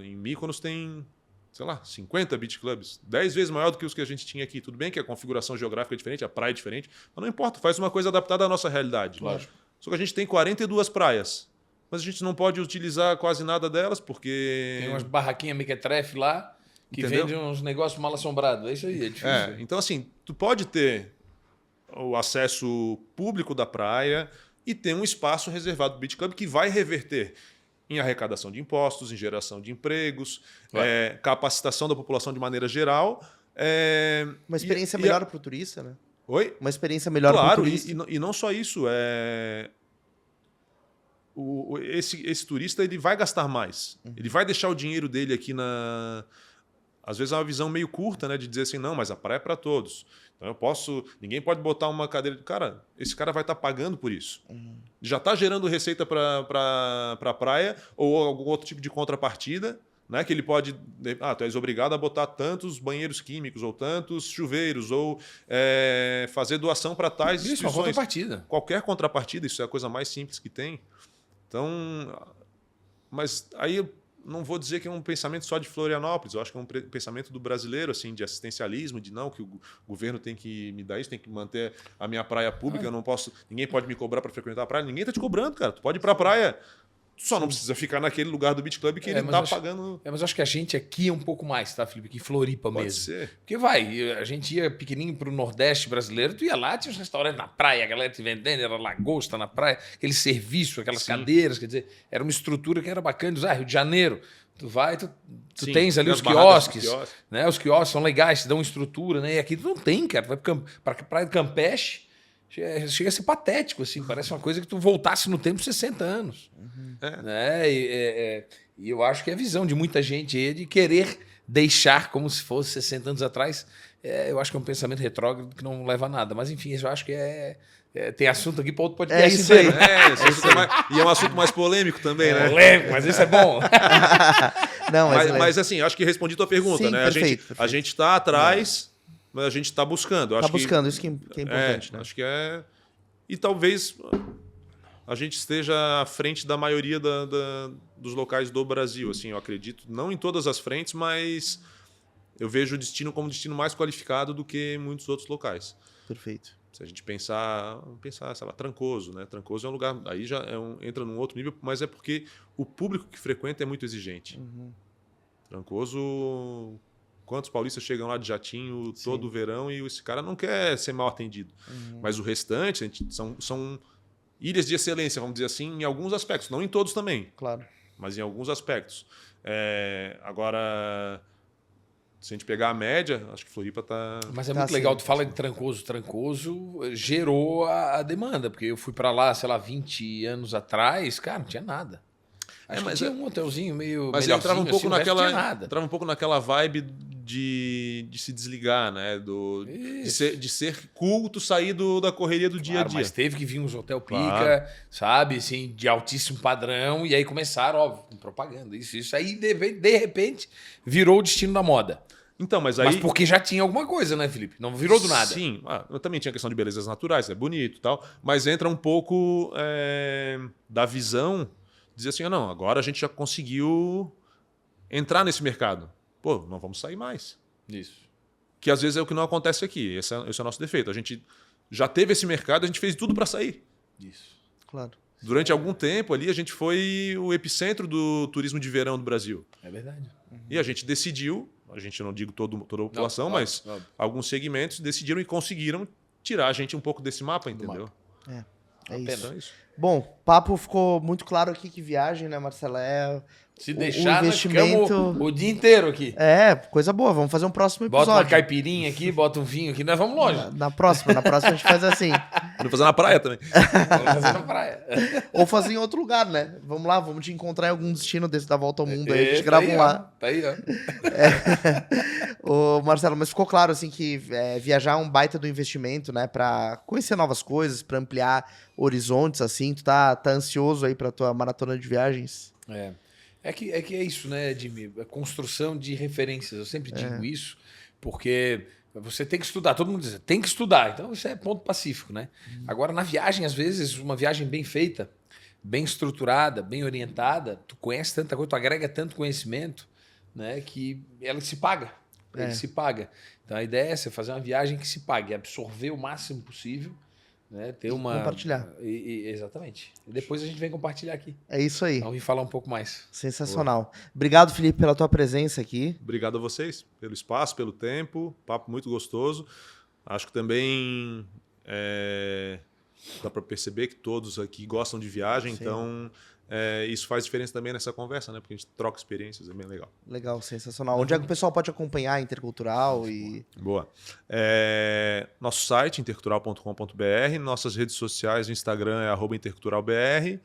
Em Mykonos tem, sei lá, 50 beach clubs. 10 vezes maior do que os que a gente tinha aqui. Tudo bem que a configuração geográfica é diferente, a praia é diferente, mas não importa, faz uma coisa adaptada à nossa realidade. Lógico. Só que a gente tem 42 praias. Mas a gente não pode utilizar quase nada delas, porque... Tem umas barraquinhas mequetrefe lá que Entendeu? vendem uns negócios mal assombrados. É isso aí, é difícil. Então, assim, tu pode ter o acesso público da praia e ter um espaço reservado do Beach Club que vai reverter em arrecadação de impostos, em geração de empregos, capacitação da população de maneira geral. Uma experiência melhor para o turista, né? Oi? Uma experiência melhor para o Claro, turista. e não só isso. Esse turista ele vai gastar mais. Ele vai deixar o dinheiro dele aqui na... Às vezes é uma visão meio curta, né? De dizer assim, não, mas a praia é para todos. Então eu posso... Ninguém pode botar uma cadeira... Cara, esse cara vai estar pagando por isso. Já está gerando receita para a praia ou algum outro tipo de contrapartida, né? Que ele pode... tu és obrigado a botar tantos banheiros químicos ou tantos chuveiros ou fazer doação para tais Isso, uma instituições. contrapartida. Qualquer contrapartida, isso é a coisa mais simples que tem. Então, mas aí eu não vou dizer que é um pensamento só de Florianópolis, eu acho que é um pensamento do brasileiro, assim, de assistencialismo, de não, que o governo tem que me dar isso, tem que manter a minha praia pública, eu não posso, ninguém pode me cobrar para frequentar a praia, ninguém está te cobrando, cara, tu pode ir para a praia, tu só não precisa ficar naquele lugar do Beach Club que ele está pagando. Mas eu acho que a gente aqui é um pouco mais, tá, Felipe? Que em Floripa Pode mesmo. ser. Porque a gente ia pequenininho pro Nordeste brasileiro, tu ia lá, tinha uns restaurantes na praia, a galera te vendendo, era lagosta na praia, aquele serviço, aquelas cadeiras, quer dizer, era uma estrutura que era bacana. Rio de Janeiro, tu vai, tu Sim, tens ali tem os as barracas, quiosques, né? Os quiosques são legais, te dão estrutura, né? E aqui tu não tem, cara. Tu vai pra praia do Campeche, chega a ser patético, assim, parece uma coisa que tu voltasse no tempo 60 anos. Né? E eu acho que é a visão de muita gente aí de querer deixar como se fosse 60 anos atrás. Eu acho que é um pensamento retrógrado que não leva a nada. Mas, enfim, eu acho que tem assunto aqui para outro podcast. É isso aí. E é um assunto mais polêmico também, né? Polêmico, mas isso é bom. Não, Mas assim, acho que respondi tua pergunta, Sim, né? perfeito. A gente está atrás, mas a gente está buscando. Tá buscando, isso que é importante, né? Acho que é E talvez a gente esteja à frente da maioria dos locais do Brasil. Assim, eu acredito, não em todas as frentes, mas eu vejo o destino como destino mais qualificado do que muitos outros locais. Perfeito. Se a gente pensar, sei lá, Trancoso, né? Trancoso é um lugar, aí já entra num outro nível, mas é porque o público que frequenta é muito exigente. Trancoso, quantos paulistas chegam lá de jatinho todo verão e esse cara não quer ser mal atendido. Mas o restante são ilhas de excelência, vamos dizer assim, em alguns aspectos, não em todos também. Claro. Mas em alguns aspectos. Agora, se a gente pegar a média, acho que Floripa está... Mas é muito legal, tu fala de Trancoso. Trancoso gerou a demanda, porque eu fui para lá, sei lá, 20 anos atrás, cara, não tinha nada. Acho que tinha um hotelzinho meio mas entrava um pouco assim, entrava um pouco naquela vibe de se desligar, né? De ser culto, sair da correria do dia a dia. Mas teve que vir uns hotel pica, sabe? Assim, de altíssimo padrão, e aí começaram, óbvio, com propaganda. Isso aí, de repente, virou o destino da moda. Então, mas porque já tinha alguma coisa, né, Felipe? Não virou do nada. Sim, eu também tinha a questão de belezas naturais, é bonito e tal, mas entra um pouco da visão, dizer assim, não, agora a gente já conseguiu entrar nesse mercado. Pô, não vamos sair mais. Isso. Que às vezes é o que não acontece aqui. Esse é o nosso defeito. A gente já teve esse mercado, a gente fez tudo para sair. Isso. Claro. Durante algum tempo ali, a gente foi o epicentro do turismo de verão do Brasil. É verdade. E a gente decidiu, a gente não digo toda a população, mas alguns segmentos decidiram e conseguiram tirar a gente um pouco desse mapa, entendeu? É isso. Então, é isso. Bom, o papo ficou muito claro aqui que viagem, né, Marcelo? Se deixar, investimento... nós ficamos o dia inteiro aqui. Coisa boa. Vamos fazer um próximo episódio. Bota uma caipirinha aqui, bota um vinho aqui, nós vamos longe. Na próxima a gente faz assim. Vamos fazer na praia também. Vamos fazer na praia. Ou fazer em outro lugar, né? Vamos lá, vamos te encontrar em algum destino desse da volta ao mundo. Aí a gente grava um lá. Tá aí, ó. Ô, Marcelo, mas ficou claro assim que viajar é um baita do investimento, né? Pra conhecer novas coisas, pra ampliar horizontes, assim. Tu tá ansioso aí pra tua maratona de viagens? É que é isso, né, Jimmy? A construção de referências. Eu sempre digo isso, porque você tem que estudar. Todo mundo diz, tem que estudar. Então, isso é ponto pacífico, né? Agora, na viagem, às vezes, uma viagem bem feita, bem estruturada, bem orientada, tu conhece tanta coisa, tu agrega tanto conhecimento, né, que ela se paga. Ele se paga. Então, a ideia é você fazer uma viagem que se pague, absorver o máximo possível, né, ter uma... Compartilhar. Exatamente. E depois a gente vem compartilhar aqui. É isso aí. Vamos vir falar um pouco mais. Sensacional. Obrigado, Felipe, pela tua presença aqui. Obrigado a vocês pelo espaço, pelo tempo. Papo muito gostoso. Acho que também dá para perceber que todos aqui gostam de viagem, sim. Então isso faz diferença também nessa conversa, né? Porque a gente troca experiências, é bem legal. Legal, sensacional. Onde é que o pessoal pode acompanhar a Intercultural? Boa. Nosso site, intercultural.com.br, nossas redes sociais, o Instagram é @interculturalbr,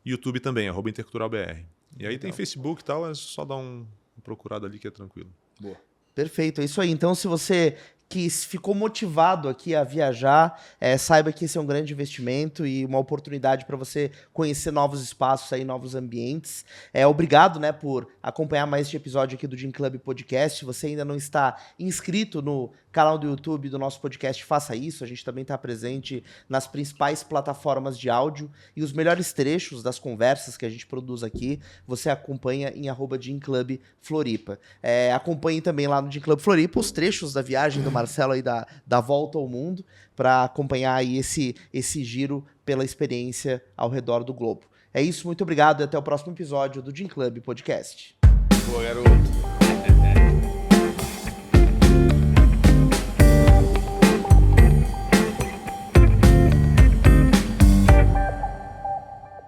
YouTube também, @interculturalbr. E aí tem Facebook e tal, é só dar uma procurada ali que é tranquilo. Boa. Perfeito, é isso aí. Então, se você que ficou motivado aqui a viajar, saiba que esse é um grande investimento e uma oportunidade para você conhecer novos espaços aí, novos ambientes. Obrigado, né, por acompanhar mais este episódio aqui do Gym Club Podcast. Se você ainda não está inscrito no canal do YouTube do nosso podcast, faça isso. A gente também está presente nas principais plataformas de áudio e os melhores trechos das conversas que a gente produz aqui, você acompanha em @GymClubFloripa. Acompanhe também lá no Gym Club Floripa os trechos da viagem do Marcelo aí da volta ao mundo, para acompanhar aí esse giro pela experiência ao redor do globo. É isso, muito obrigado e até o próximo episódio do Gym Club Podcast. Boa, garoto.